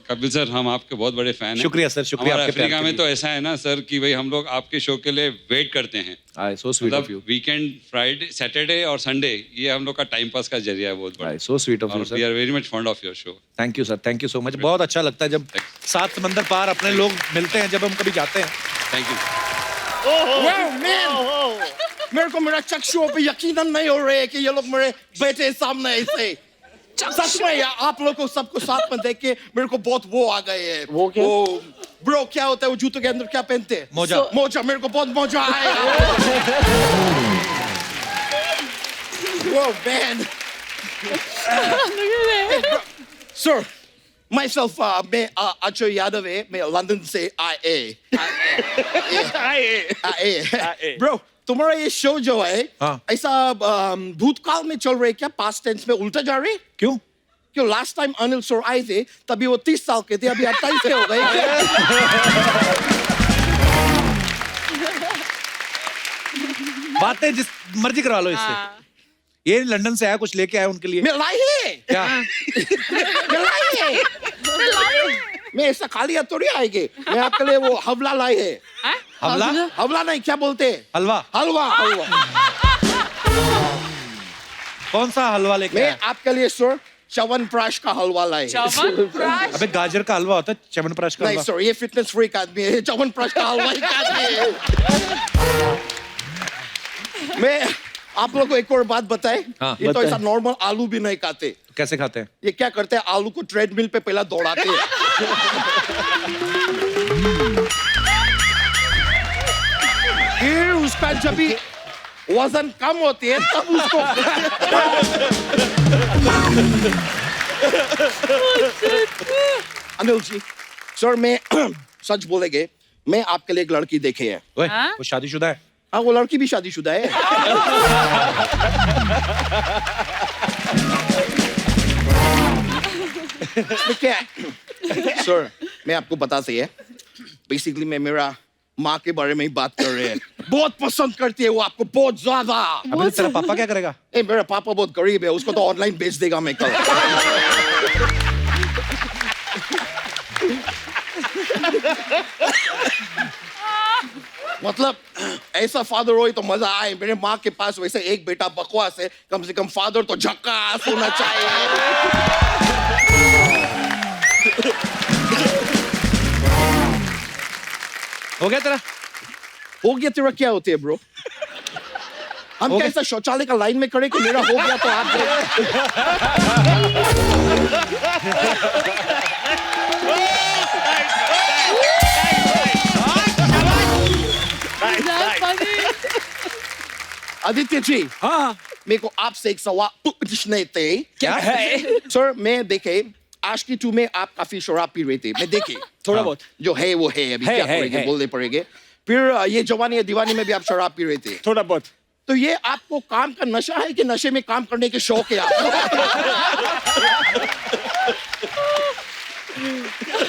Kapil sir, हम आपके बहुत बड़े फैन हैं। शुक्रिया सर, शुक्रिया हमारे आपके प्यार अफ्रीका के में लिए। तो ऐसा है ना सर कि भाई हम लोग आपके शो के लिए वेट करते हैं। So sweet of you. Weekend, Friday, Saturday और संडे, ये हम लोग का टाइम पास का जरिया है बहुत बड़ा। So sweet of you we sir. Are very much fond of your show. Thank you sir, thank you so much. बहुत अच्छा लगता है जब 7 समंदर पार अपने लोग मिलते हैं, जब हम कभी जाते हैं। Thank you. Wow, man! मेरे को मेरा चक्षुओं पे यकीन नहीं हो रहा है कि ये लोग मेरे बेटे सामने ऐसे। सच में यार, आप लोग को सबको साथ में देख के मेरे को बहुत वो आ गए हैं। वो क्या? ब्रो, क्या होता है वो जूतों के अंदर क्या पहनते हैं? मोजा। मोजा, मेरे को बहुत मोजा आया। Whoa, man! Sir, myself, मैं अजय यादव है, मैं लंदन से आए। Bro, तुम्हारा ये शो जो है, ऐसा भूतकाल में चल रहा है क्या? पास्ट टेंस में उल्टा जा रहे? क्यों? क्यों लास्ट टाइम अनिल सर आए थे तभी वो 30 साल के थे, अभी 28 के हो गए। बातें जिस मर्जी करा लो इससे। ये लंदन से आया, कुछ लेके आया उनके लिए। मैं लाई है क्या? मैं लाई है। मैं ऐसा खाली हाथ थोड़ी आएंगे। मैं आपके लिए वो हवला लाई है। हवला? हवला नहीं, क्या बोलते हैं? हलवा। हलवा, हलवा। कौन सा हलवा लेके आया? मैं आपके लिए सर च्यवनप्राश का हलवा लाए। च्यवनप्राश? अबे गाजर का हलवा होता है, च्यवनप्राश का नहीं हलवा। सर, ये फिटनेस फ्रीक आदमी है, च्यवनप्राश का हलवा ही खाते हैं। मैं आप लोगों को एक और बात बताए। ये तो ऐसा नॉर्मल आलू भी नहीं खाते। कैसे खाते हैं? ये क्या करते हैं, आलू को ट्रेडमिल पे पहला दौड़ाते हैं। फिर उसका जब भी वजन कम होती है तब उसको अनिल जी सर मैं सच बोलेंगे मैं आपके लिए एक लड़की देखे है ओए, वो शादीशुदा है? हाँ वो लड़की भी शादीशुदा है क्या सर मैं आपको बता से है बेसिकली मैं मेरा माँ के बारे में ही बात कर रहे हैं बहुत पसंद करती है वो आपको बहुत ज्यादा अबे तेरा पापा क्या करेगा? ए मेरा पापा बहुत गरीब है उसको तो ऑनलाइन बेच देगा मैं कल मतलब ऐसा फादर हो तो मजा आए मेरे माँ के पास वैसे एक बेटा बकवास है कम से कम फादर तो झक्कास होना चाहिए हो गया तेरा? हो गया तेरा क्या होती है ब्रो हम कैसा शौचालय का लाइन में खड़े कि मेरा हो गया तो आप आदित्य जी हाँ मेरे को आपसे एक सवाल पूछने थे क्या है? सर मैं देखे आज की 2 में आप काफी शराब पी रहे थे मैं देखे थोड़ा बहुत जो है वो है अभी क्या करेंगे बोलने पड़ेंगे फिर ये जवानी है दीवानी में भी आप शराब पी रहे थे थोड़ा बहुत तो ये आपको काम का नशा है कि नशे में काम करने के शौक है आपको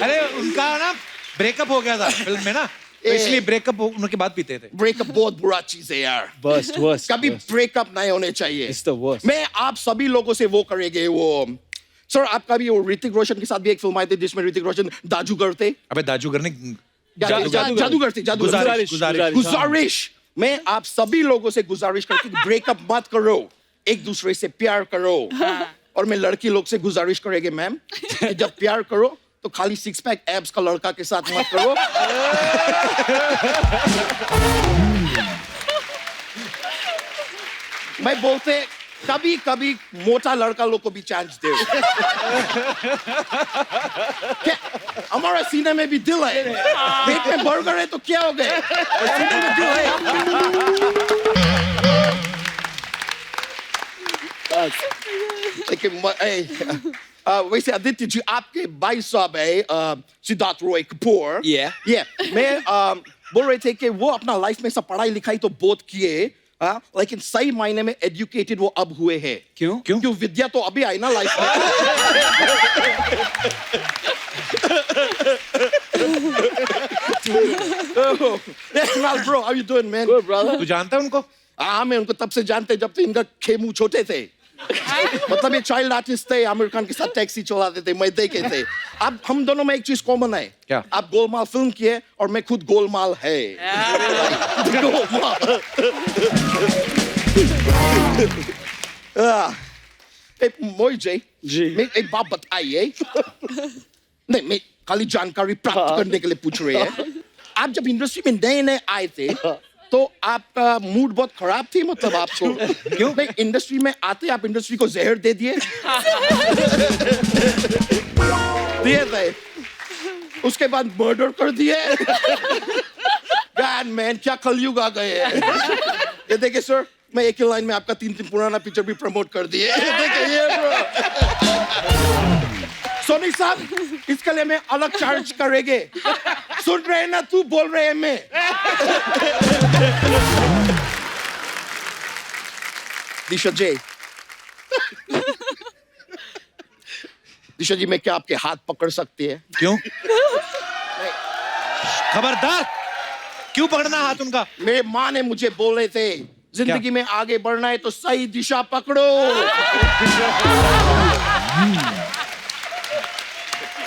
अरे उनका ना ब्रेकअप हो गया था फिल्म में ना तो इसलिए ब्रेकअप उनके बाद पीते थे ब्रेकअप बहुत बुरा चीज है यार वर्स्ट कभी ब्रेकअप नहीं होने चाहिए It's the worst. मैं आप सभी लोगों से वो करेंगे वो सर आपका भी वो ऋतिक रोशन के साथ भी एक फिल्म आई थी जिसमें ऋतिक रोशन जादूगर थे अबे दाजूगर ने जादूगर थे गुजारिश मैं आप सभी लोगों से गुजारिश करती हूँ ब्रेकअप मत करो एक दूसरे से प्यार करो और मैं लड़की लोग से गुजारिश करेंगे मैम कि जब प्यार करो तो खाली 6 पैक एब्स का लड़का के साथ मत करो मैं बोलते कभी कभी मोटा लड़का लोग को भी चांस दे हमारा सीने में भी दिल है पेट में बर्गर है तो क्या हो गए सीने में दिल है लेकिन वैसे आदित्य जी आपके भाई साहब है सिद्धार्थ रॉय कपूर मैं बोल रहे थे कि वो अपना लाइफ में सब पढ़ाई लिखाई तो बहुत किए लेकिन सही मायने में एजुकेटेड वो अब हुए हैं क्यों विद्या तो अभी आई ना लाइफ में bro how you doing man Good, brother. तू जानता है उनको? हाँ मैं उनको तब से जानते जब से इनका खेमू छोटे थे मतलब ये चाइल्ड आर्टिस्ट थे आमिर खान के साथ टैक्सी चलाते थे मैं देखे थे अब हम दोनों में एक चीज कॉमन है क्या? आप गोलमाल फिल्म किए और मैं खुद गोलमाल है मोहित जी मैं एक बात बताइए नहीं मैं खाली जानकारी प्राप्त करने के लिए पूछ रहे हैं आप जब इंडस्ट्री में नए नए आए थे तो आपका मूड बहुत खराब थी मतलब आपको क्यों नहीं इंडस्ट्री में आते आप इंडस्ट्री को जहर दे दिए थे उसके बाद मर्डर कर दिए God man क्या कलयुग आ गए ये देखिए सर मैं एक ही लाइन में आपका 3 पुराना पिक्चर भी प्रमोट कर दिए देखिए ये सोनी साहब इसके लिए मैं अलग चार्ज करेंगे सुन रहे हैं ना तू बोल रहे हैं मैं दिशा जी मैं क्या आपके हाथ पकड़ सकती है क्यों खबरदार क्यों पकड़ना हाथ उनका मेरे माँ ने मुझे बोले थे जिंदगी में आगे बढ़ना है तो सही दिशा पकड़ो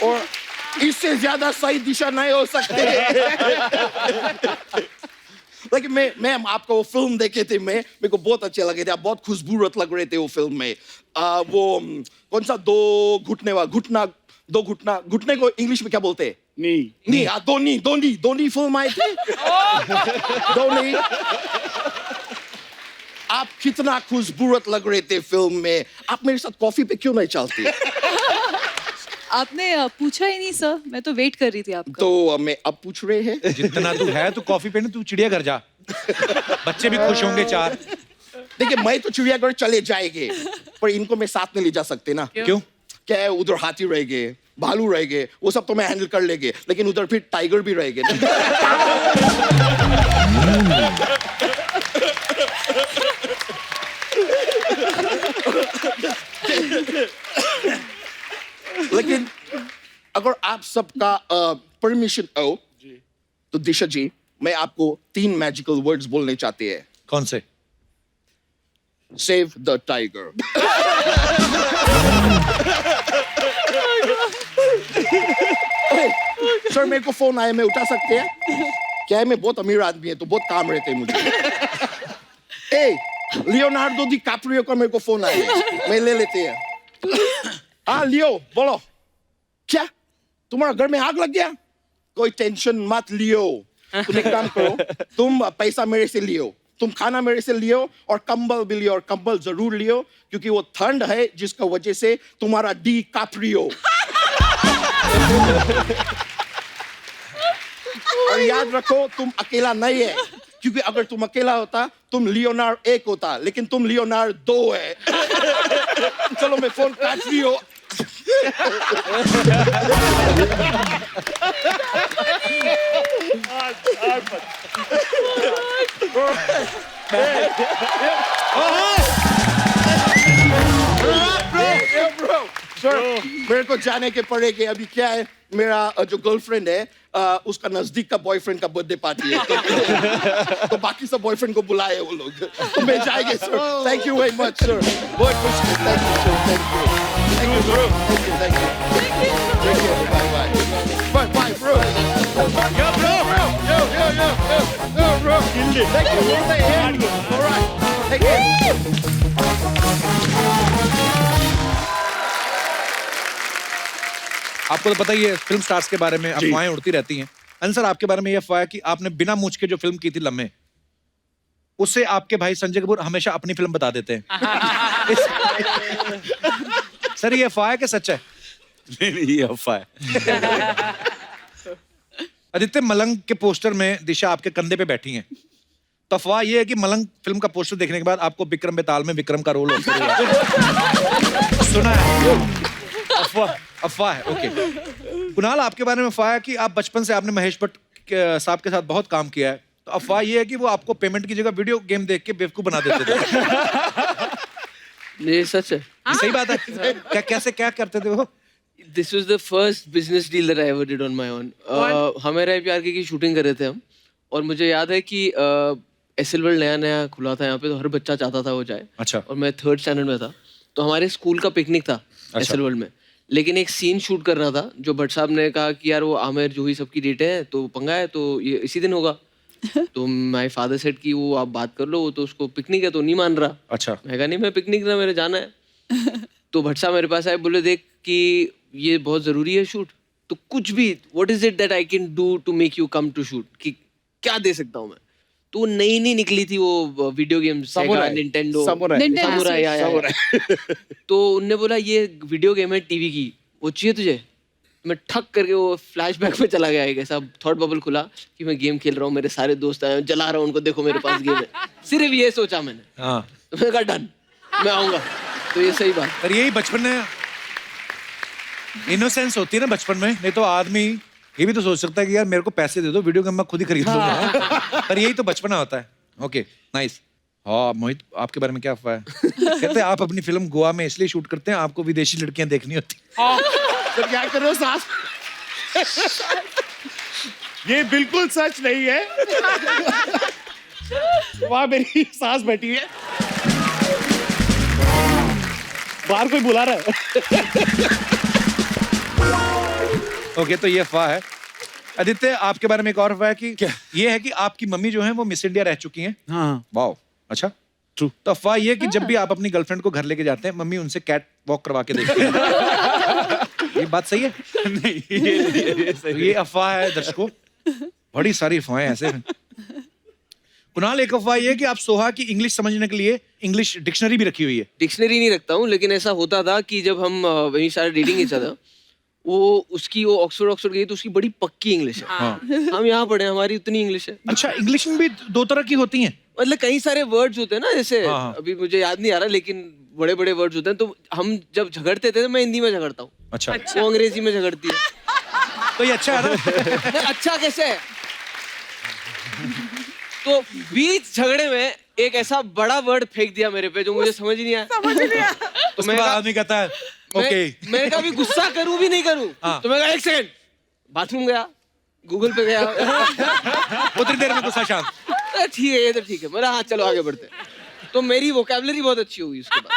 और इससे ज्यादा सही दिशा नहीं हो सकते लेकिन मैं आपको वो फिल्म देखे थे मेरे को बहुत अच्छे लगे थे आप बहुत खुशबूरत लग रहे थे वो फिल्म में वो कौन सा दो घुटने को इंग्लिश में क्या बोलते हैं नी दोनी फिल्म आई थी दोनी आप कितना खुशबूरत लग रहे थे फिल्म में आप मेरे साथ कॉफी पे क्यों नहीं चलती आपने पूछा ही नहीं सर, मैं तो वेट कर रही थी आपका। तो मैं अब पूछ रहे हैं। जितना तू है तू कॉफी पीने तू चिड़ियाघर जा, बच्चे भी खुश होंगे 4। देखिए मैं तो चिड़ियाघर चले जाएंगे, पर इनको मैं साथ में ले जा सकते ना। क्यों? क्या है, उधर हाथी रहेंगे, भालू रहेंगे, वो सब तो मैं हैंडल कर लेंगे, लेकिन उधर फिर टाइगर भी रहेंगे ना। लेकिन अगर आप सबका परमिशन हो तो दिशा जी, मैं आपको 3 मैजिकल वर्ड्स बोलने चाहते हैं। कौन से? Save the tiger. सर मेरे को फोन आया, मैं उठा सकते हैं क्या है? मैं बहुत अमीर आदमी है तो बहुत काम रहते हैं मुझे। ए लियोनार्डो डी कैप्रियो का मेरे को फोन आया, मैं ले लेते हैं। हाँ लियो बोलो। क्या तुम्हारा घर में आग लग गया? कोई टेंशन मत लियो, तुम एक काम करो, तुम पैसा मेरे से लियो, तुम खाना मेरे से लियो और कंबल भी लियो, और कंबल जरूर लियो क्योंकि वो ठंड है जिसका वजह से तुम्हारा डी कैप्रियो। और याद रखो तुम अकेला नहीं है, क्योंकि अगर तुम अकेला होता तुम लियोनार्ड 1 होता, लेकिन तुम लियोनार्ड 2 है। चलो मैं फोन काट रही हूँ। सर मेरे को जाने के पड़ेगा। अभी क्या है, मेरा जो गर्लफ्रेंड है उसका नजदीक का बॉयफ्रेंड का बर्थडे पार्टी है, तो बाकी सब बॉयफ्रेंड को बुलाए वो लोग, तो मैं जाएंगे सर। Thank you very much sir, बहुत खुश। Thank you sir, thank you, thank you bro, thank you, thank you, thank you, bye bye, bye bro, yo bro, yo bro, thank you, all right, thank you। आपको तो पता ही है film stars के बारे में अफवाहें उड़ती रहती हैं। आंसर आपके बारे में ये अफवाह है कि आपने बिना मूंछ के जो फिल्म की थी लम्हे, उससे आपके भाई संजय कपूर हमेशा अपनी फिल्म बता देते हैं। सर ये अफवाह है कि सच है? नहीं ये अफवाह है। आदित्य, मलंग के पोस्टर में दिशा आपके कंधे पे बैठी हैं, तो अफवाह ये है कि मलंग फिल्म का पोस्टर देखने के बाद आपको विक्रम बेताल में विक्रम का रोल ऑफर हुआ। सुना है? अफवाह है, ओके। कुणाल, आपके बारे में अफवाह है कि आप बचपन से आपने महेश भट्ट साहब के साथ बहुत काम किया है, तो अफवाह ये है कि वो आपको पेमेंट की जगह वीडियो गेम देख के बेवकूफ बना देते थे। ये सच है। ये सही बात है? क्या कैसे क्या करते थे वो? This was the first business deal that I ever did on my own. हमें प्यार की शूटिंग कर रहे थे हम, और मुझे याद है कि एसएल वर्ल्ड नया खुला था यहाँ पे, तो हर बच्चा चाहता था वो जाए। अच्छा। और मैं 3rd स्टैंडर्ड में था, तो हमारे स्कूल का पिकनिक था एसएल वर्ल्ड में, लेकिन एक सीन शूट करना था जो भट्ट साहब ने कहा कि यार वो आमिर जूही सबकी डेट है तो पंगा है, तो ये इसी दिन होगा। तो माय फादर सेड कि वो आप बात कर लो, वो तो उसको पिकनिक है तो नहीं मान रहा। अच्छा। मैं कहा नहीं मैं पिकनिक ना, मेरे जाना है। तो भट्ट साहब मेरे पास आए, बोले देख कि ये बहुत जरूरी है शूट, तो कुछ भी what is it that I can do to make you come to shoot, कि क्या दे सकता हूँ मैं। तो वो नई निकली थी वो वीडियो गेम, सेगा, निंटेंडो, सामुराई। तो उनने बोला ये वीडियो गेम है टीवी की, वो चाहिए तुझे? मैं ठक करके वो फ्लैशबैक में चला गया, ऐसा थॉट बबल खुला कि मैं गेम खेल रहा हूँ, मेरे सारे दोस्त आए, जला रहा हूँ उनको, देखो मेरे पास गेम है। सिर्फ ये सोचा मैंने। हाँ। तो मैंने कहा डन, मैं आऊंगा। तो ये सही बात। पर यही बचपन में इनोसेंस होती है ना बचपन में, नहीं तो आदमी ये भी तो सोच सकता है कि यार मेरे को पैसे दे दो, वीडियो गेम मैं खुद ही खरीद लूंगा। पर यही तो बचपना होता है। Okay nice. हाँ मोहित, आपके बारे में क्या अफवाह है? कहते हैं आप अपनी फिल्म गोवा में इसलिए शूट करते हैं आपको विदेशी लड़कियां देखनी होती। तो क्या कर रहे हो सास? ये बिल्कुल सच नहीं है। वहां मेरी सास बैठी है, बाहर कोई बुला रहा है। ओके तो ये अफवाह है। आदित्य, आपके बारे में एक और अफवाह है कि ये है कि आपकी मम्मी जो है वो मिस इंडिया रह चुकी हैं। हाँ। वाओ, अच्छा ट्रू। तो अफवाह ये है कि जब भी आप अपनी गर्लफ्रेंड को घर लेके जाते हैं, मम्मी उनसे कैट वॉक करवा के देखती है। ये बात सही है? नहीं ये सही। ये अफवाह है दर्शकों, बड़ी सारी अफवाहें ऐसे हैं। कुणाल, एक अफवाह ये है कि आप सोहा की इंग्लिश समझने के लिए इंग्लिश डिक्शनरी भी रखी हुई है। डिक्शनरी नहीं रखता हूँ, लेकिन ऐसा होता था कि जब हम वहीं सारे डेटिंग ही था, वो उसकी वो ऑक्सफोर्ड गई तो उसकी बड़ी पक्की इंग्लिश है। हम यहाँ पढ़े हमारी उतनी इंग्लिश है। अच्छा, इंग्लिश में भी दो तरह की होती हैं? मतलब कई सारे वर्ड्स होते हैं ना, जैसे हाँ। अभी मुझे याद नहीं आ रहा, लेकिन बड़े बड़े वर्ड्स होते हैं। तो हम जब झगड़ते थे तो मैं हिंदी में झगड़ता हूँ, अच्छा। वो अंग्रेजी में झगड़ती है। तो ये अच्छा है ना? अच्छा कैसे है? तो बीच झगड़े में एक ऐसा बड़ा वर्ड फेंक दिया मेरे पे जो मुझे समझ ही नहीं आया। तो मैं आदमी कहता है ओके, मैं कभी गुस्सा करूं भी नहीं करूं। तो मैं कहा एक सेकंड, बाथरूम गया, गूगल पे गया, उतनी देर में गुस्सा शांत। ठीक है, ये तो ठीक है। मेरा हाँ चलो आगे बढ़ते हैं। तो मेरी वोकैबुलरी बहुत अच्छी हुई उसके बाद।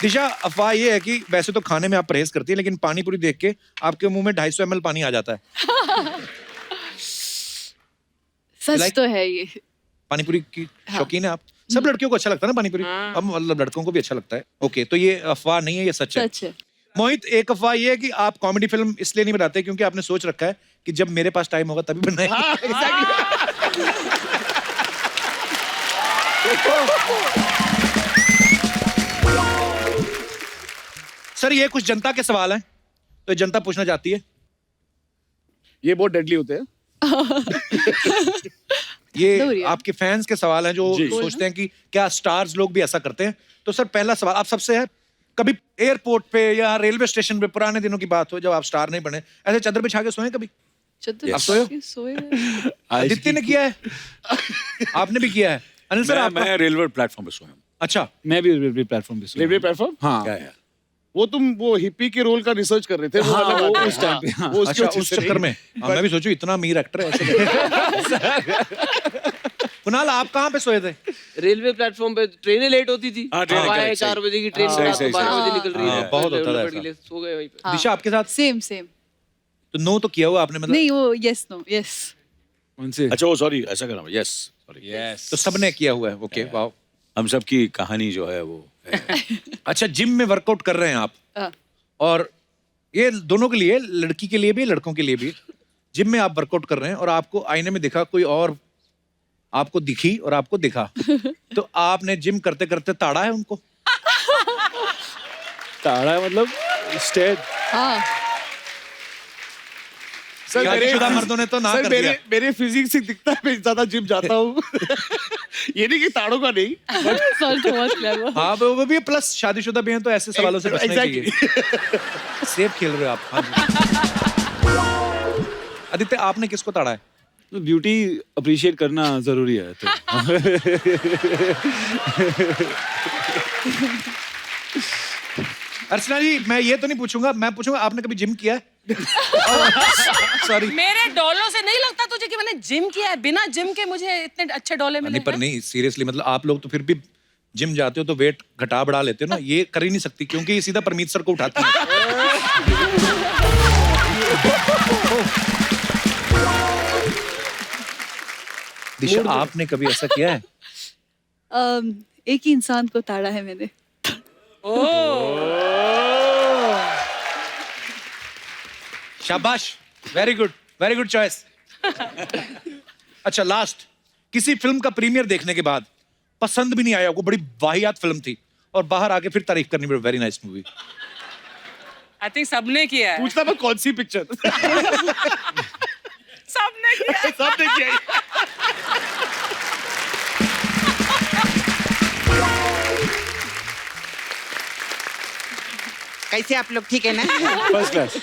दिशा, अफवाह ये है कि वैसे तो खाने में आप परहेज करती है, लेकिन पानी पूरी देख के आपके मुंह में 250 ml पानी आ जाता है। सच तो है ये। पानी पूरी की शौकीन है आप? सब लड़कियों को अच्छा लगता है ना पानी पूरी? अब मतलब लड़कों को भी अच्छा लगता है। ओके, तो ये अफवाह नहीं है, ये सच है। सच है। मोहित, एक अफवाह ये है कि आप कॉमेडी फिल्म इसलिए नहीं बनाते क्योंकि आपने सोच रखा है कि जब मेरे पास टाइम होगा तभी बनाएंगे। सर, ये कुछ जनता के सवाल हैं, तो जनता पूछना चाहती है। ये बहुत डेडली होते हैं। ये आपके फैंस के सवाल हैं जो सोचते हैं कि क्या स्टार्स लोग भी ऐसा करते हैं। तो सर, पहला सवाल आप सबसे है, कभी एयरपोर्ट पे या रेलवे स्टेशन पे पुराने दिनों की बात हो जब आप स्टार नहीं बने, ऐसे चादर बिछा के सोए कभी? आप सोए? आदित्य ने किया है, आपने भी किया है। अनिल सर, मैं रेलवे प्लेटफॉर्म पे सोया हूँ। अच्छा, मैं भी रेलवे प्लेटफॉर्म पे सोया। Railway platform? हाँ। वो तुम वो हिप्पी के रोल का रिसर्च कर रहे थे? हाँ, वो वो उस टाइम पे। वो अच्छा, उस चक्कर में मैं भी सोचूं इतना अमीर एक्टर है ऐसे। कुणाल, आप कहाँ पे सोए थे? रेलवे प्लेटफॉर्म पे ट्रेनें लेट होती थी। हाँ, ट्रेनें हवाएं लेट, 4 बजे की ट्रेन सही, रात को सही, 12 सही। बजे निकल रही है। बहुत होता था ऐसा। सो गए वहीं पे। दिशा, आपके साथ? सेम। तो नो तो किया हुआ आपने मतलब? नहीं, वो यस नो यस। उनसे अच्छा, वो सॉरी, ऐसा करना, यस सॉरी, यस। तो सबने किया हुआ है। Okay, wow. हम सब की कहानी जो है वो है। अच्छा, जिम में वर्कआउट कर रहे हैं आप, और ये दोनों के लिए, लड़की के लिए भी लड़कों के लिए भी, जिम में आप वर्कआउट कर रहे हैं और आपको आईने में दिखा कोई और, आपको दिखी और आपको दिखा, तो आपने जिम करते करते ताड़ा है उनको? ताड़ा मतलब स्टेट? हाँ। सर, शादीशुदा मर्दों ने तो ना कर दिया। मेरे फिजिक्स से दिखता है, मैं ज्यादा जिम जाता हूँ। ये नहीं कि ताड़ों का नहीं। हाँ, वो भी प्लस शादीशुदा भी हैं तो ऐसे सवालों से बचना चाहिए। सेफ खेल रहे हो आप। हाँ जी। आदित्य, आपने किसको ताड़ा है? ब्यूटी अप्रिशिएट करना जरूरी है तो। अर्चना जी, मैं ये तो नहीं पूछूंगा, मैं पूछूंगा आपने कभी जिम किया है? सॉरी। मेरे डोलों से नहीं लगता तुझे कि मैंने जिम किया है। बिना जिम के मुझे इतने अच्छे डोले मिले नहीं, पर नहीं, सीरियसली मतलब आप लोग तो फिर भी जिम जाते हो तो वेट घटा बढ़ा लेते हो ना, ये कर ही नहीं सकती क्योंकि ये सीधा परमीत सर को उठाती है। दिशा, आपने कभी ऐसा किया है? एक ही इंसान को ताड़ा है मैंने। शाबाश, वेरी गुड चॉइस। अच्छा, लास्ट, किसी फिल्म का प्रीमियर देखने के बाद पसंद भी नहीं आया, वो बड़ी वाहियात फिल्म थी, और बाहर आके फिर तारीफ करनी पड़ी, very nice movie. I think सबने किया है। पूछना मैं कौन सी पिक्चर? सबने किया है। सबने किया है। कैसे आप लोग, ठीक है ना? First class.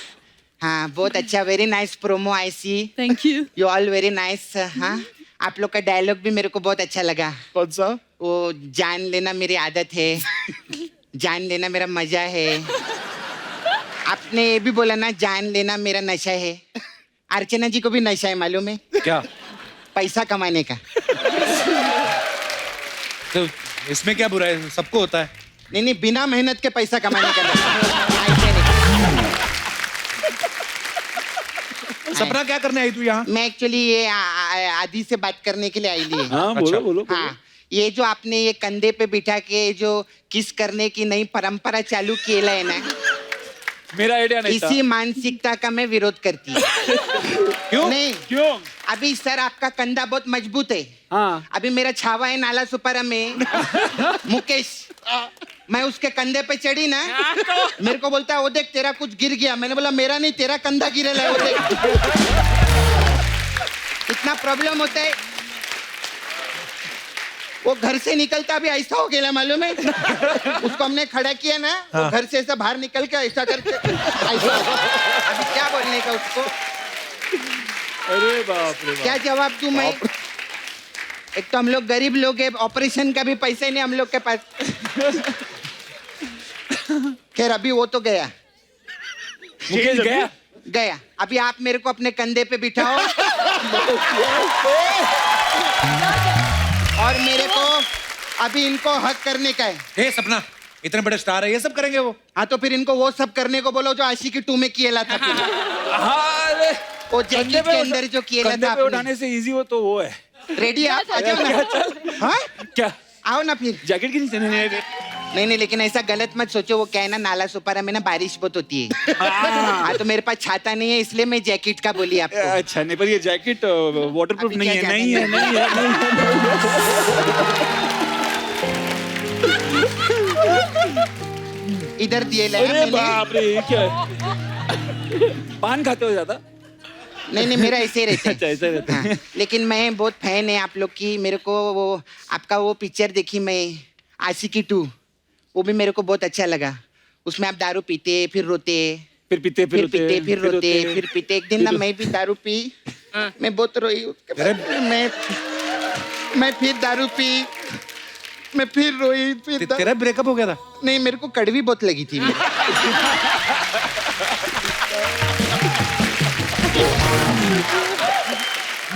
हाँ, बहुत अच्छा, very nice promo I see. Thank you. You all very nice. हाँ, आप लोग का डायलॉग भी मेरे को बहुत अच्छा लगा। कौन सा? वो जान लेना मेरी आदत है, जान लेना मेरा मजा है। आपने ये भी बोला ना, जान लेना मेरा नशा है। अर्चना जी को भी नशा है, मालूम है? क्या? पैसा कमाने का। तो इसमें क्या बुरा है, सबको होता है। नहीं, बिना मेहनत के पैसा कमाने का नशा। सपना, क्या करने आई तू यहाँ? मैं एक्चुअली ये आदि से बात करने के लिए आई ली। हाँ, बोलो। हाँ, ये जो आपने ये कंधे पे बिठा के जो किस करने की नई परंपरा चालू किया है ना, मेरा आइडिया नहीं था। इसी मानसिकता का मैं विरोध करती हूँ। क्यों? नहीं, क्यों? अभी सर आपका कंधा बहुत मजबूत है। हाँ। अभी मेरा छावा है नाला सुपारा में, मुकेश, मैं उसके कंधे पे चढ़ी ना, मेरे को बोलता है वो देख तेरा कुछ गिर गया। मैंने बोला मेरा नहीं, तेरा कंधा गिरल है, वो देख। इतना प्रॉब्लम होता है। वो घर से निकलता भी ऐसा हो गया, मालूम है? उसको हमने खड़ा किया ना, वो घर से ऐसा बाहर निकल के ऐसा करके ऐसा। अभी क्या बोलने का उसको? अरे बाप रे बाप। क्या जवाब दूं मैं? एक तो हम लोग गरीब लोग हैं, ऑपरेशन का भी पैसे नहीं हम लोग के पास। खैर अभी वो तो गया, मुकेश गया गया। अभी आप मेरे को अपने कंधे पे बिठाओ और मेरे को अभी इनको हक करने का है। हे सपना, इतने बड़े स्टार है, ये सब करेंगे वो? हाँ तो फिर इनको वो सब करने को बोलो जो आशिकी 2 में किएला था। वो जैकेट के अंदर जो किएला था आपने। उठाने से इजी हो तो वो है। रेडी आप आ जाओ ना। हाँ क्या आओ ना फिर। जैकेट की नीचे नहीं लेकिन ऐसा गलत मत सोचो। वो क्या है ना, नाला सुपारा में ना बारिश बहुत होती है। हाँ तो मेरे पास छाता नहीं है, इसलिए मैं जैकेट का बोली आपको। अच्छा नहीं, पर ये जैकेट वाटरप्रूफ नहीं है। इधर दिए ले। अरे बाप रे, ये क्या है? पान खाते हो ज्यादा? नहीं मेरा ऐसे ही रहता है। अच्छा ऐसे रहता है। हाँ, लेकिन मैं बहुत फैन है आप लोग की। मेरे को वो आपका वो पिक्चर देखी मैं, आशिकी 2, वो भी मेरे को बहुत अच्छा लगा। उसमें आप दारू पीते फिर रोते, फिर पीते फिर रोते, फिर पीते। एक दिन ना मैं भी दारू पी, मैं बहुत रोई। उसके बाद मैं फिर दारू पी, मैं फिर रोई। फिर तेरा ब्रेकअप हो गया था? नहीं, मेरे को कड़वी बहुत लगी थी।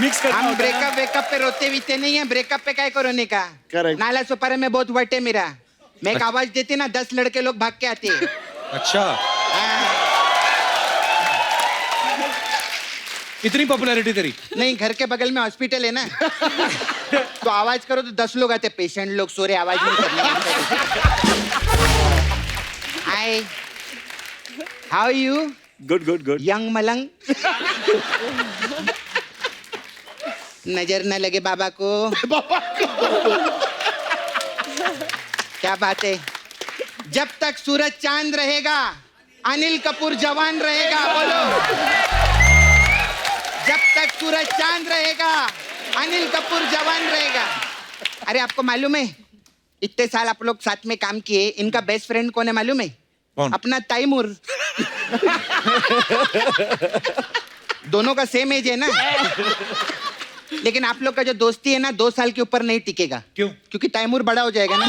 मिक्स करना हम ब्रेकअप पे रोते वीते नहीं है। ब्रेकअप पे क्या को रोने का? नाला सुपारा में बहुत वट है मेरा। मैं एक आवाज देती ना, 10 लड़के लोग भाग के आते। अच्छा, इतनी पॉपुलैरिटी तेरी? नहीं, घर के बगल में हॉस्पिटल है ना, तो आवाज करो तो 10 लोग आते। पेशेंट लोग सो रहे, आवाज नहीं करनी। Hi, how you? Good good good. Young मलंग। नजर न लगे बाबा को। क्या बात है? जब तक सूरज चांद रहेगा, अनिल कपूर जवान रहेगा। बोलो, जब तक सूरज चांद रहेगा, अनिल कपूर जवान रहेगा। अरे आपको मालूम है, इतने साल आप लोग साथ में काम किए, इनका बेस्ट फ्रेंड कौन है मालूम है? कौन? अपना तैमूर। दोनों का सेम एज है ना। लेकिन आप लोग का जो दोस्ती है ना, 2 साल के ऊपर नहीं टिकेगा। क्यों? क्योंकि तैमूर बड़ा हो जाएगा ना।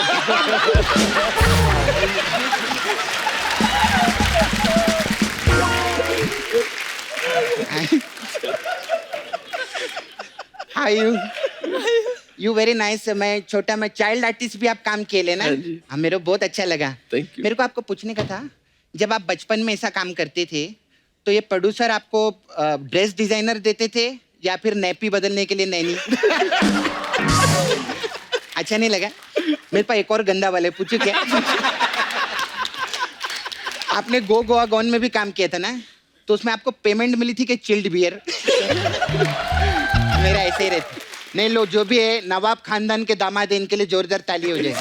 Hi you very nice. मैं छोटा मैं चाइल्ड आर्टिस्ट भी आप काम किए लेना। हाँ, मेरे को बहुत अच्छा लगा। मेरे को आपको पूछने का था, जब आप बचपन में ऐसा काम करते थे तो ये प्रोड्यूसर आपको ड्रेस डिजाइनर देते थे या फिर नैपी बदलने के लिए नैनी? अच्छा नहीं लगा? मेरे पास एक और गंदा वाला है, पूछू क्या? आपने गोवा गॉन में भी काम किया था ना, तो उसमें आपको पेमेंट मिली थी कि चिल्ड बियर? मेरा ऐसे ही रहता। नहीं लो, जो भी है, नवाब खानदान के दामाद है, इनके लिए जोरदार ताली हो जाए।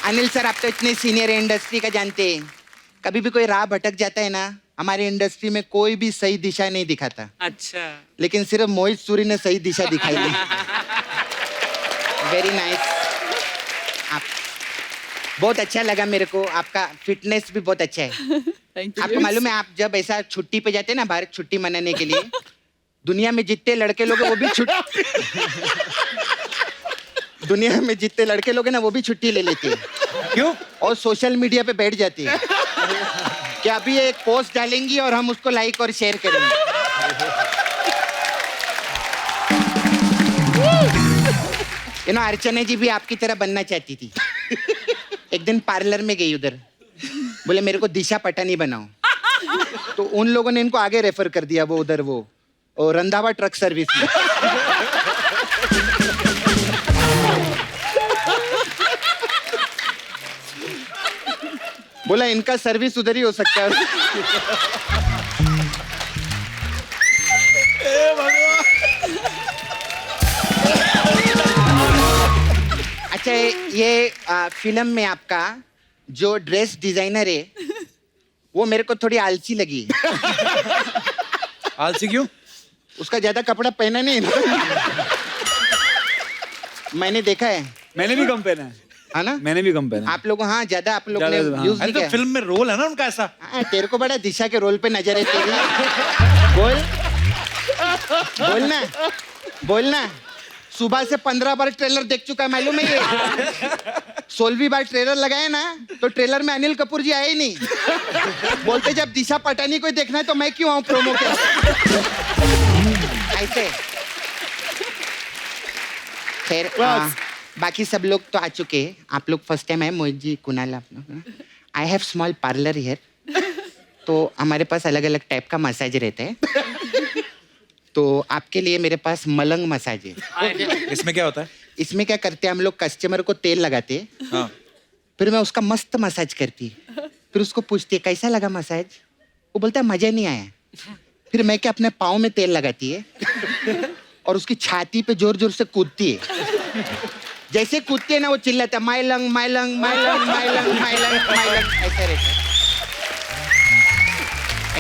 अनिल सर, आप तो इतने सीनियर इंडस्ट्री का जानते हैं, कभी भी कोई राह भटक जाता है ना, हमारी इंडस्ट्री में कोई भी सही दिशा नहीं दिखाता। अच्छा, लेकिन सिर्फ मोहित सूरी ने सही दिशा दिखाई दी। Very nice. आप बहुत अच्छा लगा मेरे को, आपका फिटनेस भी बहुत अच्छा है। आपको मालूम है, आप जब ऐसा छुट्टी पे जाते हैं ना, बाहर छुट्टी मनाने के लिए, दुनिया में जितने लड़के लोग हैं वो भी दुनिया में जितने लड़के लोग हैं ना, वो भी छुट्टी ले लेते हैं। क्यों? और सोशल मीडिया पे बैठ जाती है कि अभी एक पोस्ट डालेंगी और हम उसको लाइक और शेयर करेंगे। यू नो, अर्चना जी भी आपकी तरह बनना चाहती थी। एक दिन पार्लर में गई, उधर बोले मेरे को दिशा पटानी बनाओ, तो उन लोगों ने इनको आगे रेफर कर दिया, वो उधर वो रंधावा ट्रक सर्विस में। बोला इनका सर्विस उधर ही हो सकता है। अच्छा ये फिल्म में आपका जो ड्रेस डिजाइनर है वो मेरे को थोड़ी आलसी लगी। आलसी क्यों? उसका ज्यादा कपड़ा पहना नहीं ना। मैंने देखा है। मैंने भी कम पहना है ना? मैंने भी कम पहना है। आप लोग हाँ ज्यादा आप लोग ने ज्यादा, हाँ। यूज अरे नहीं तो किया। फिल्म में रोल है ना उनका ऐसा। हाँ, तेरे को बड़ा दिशा के रोल पे नजर है तेरी। बोल बोलना बोलना। सुबह से 15 बार ट्रेलर देख चुका है मालूम है ये। 16वीं बार ट्रेलर लगाए ना तो ट्रेलर में अनिल कपूर जी आए ही नहीं। बोलते जब दिशा पटानी कोई देखना है तो मैं क्यों आऊं प्रोमो के। ऐसे खैर बाकी सब लोग तो आ चुके हैं। आप लोग फर्स्ट टाइम आए। मोहित जी, कुणाल, आप लोग। I have small parlour here. तो हमारे पास अलग अलग टाइप का मसाज रहता है। तो आपके लिए मेरे पास मलंग मसाज है। इसमें क्या होता है? इसमें क्या करते हैं हम लोग, कस्टमर को तेल लगाते हैं। हाँ। फिर मैं उसका मस्त मसाज करती। फिर उसको पूछती है कैसा लगा मसाज। वो बोलता है मजा नहीं आया। फिर मैं क्या अपने पाँव में तेल लगाती है और उसकी छाती पे जोर जोर से कूदती है। जैसे कूदती है ना वो चिल्लाता है माइलंग माइलंग माइलंग माइलंग माइलंग माइलंग। ऐसा रहता है।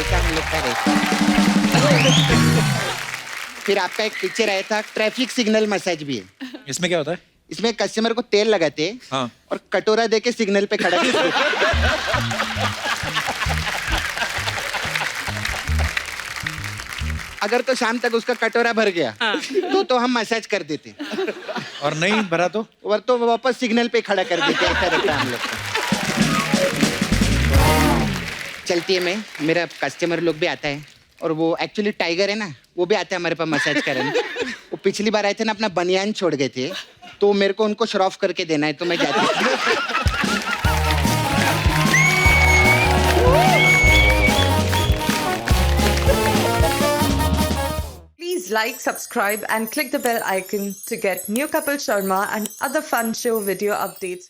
ऐसा हम लोग का रहता है। फिर आपका एक पिक्चर आया था ट्रैफिक सिग्नल मसाज भी है। इसमें क्या होता है? इसमें कस्टमर को तेल लगाते हैं हाँ। और कटोरा देके सिग्नल पे खड़ा करते हैं। अगर तो शाम तक उसका कटोरा भर गया तो हम मसाज कर देते। और नहीं भरा तो? और तो वापस सिग्नल पे खड़ा कर देते। ऐसा रहता है हम लोग का। चलती है मैं, मेरा कस्टमर लोग भी आता है और वो एक्चुअली टाइगर है ना, वो भी आता है हमारे पास मसाज करने। वो पिछली बार आए थे ना अपना बनियान छोड़ गए थे तो मेरे को उनको श्रॉफ करके देना है तो मैं जाती हूँ। Please like, subscribe and click the bell icon to get new Kapil Sharma and other fun show video updates.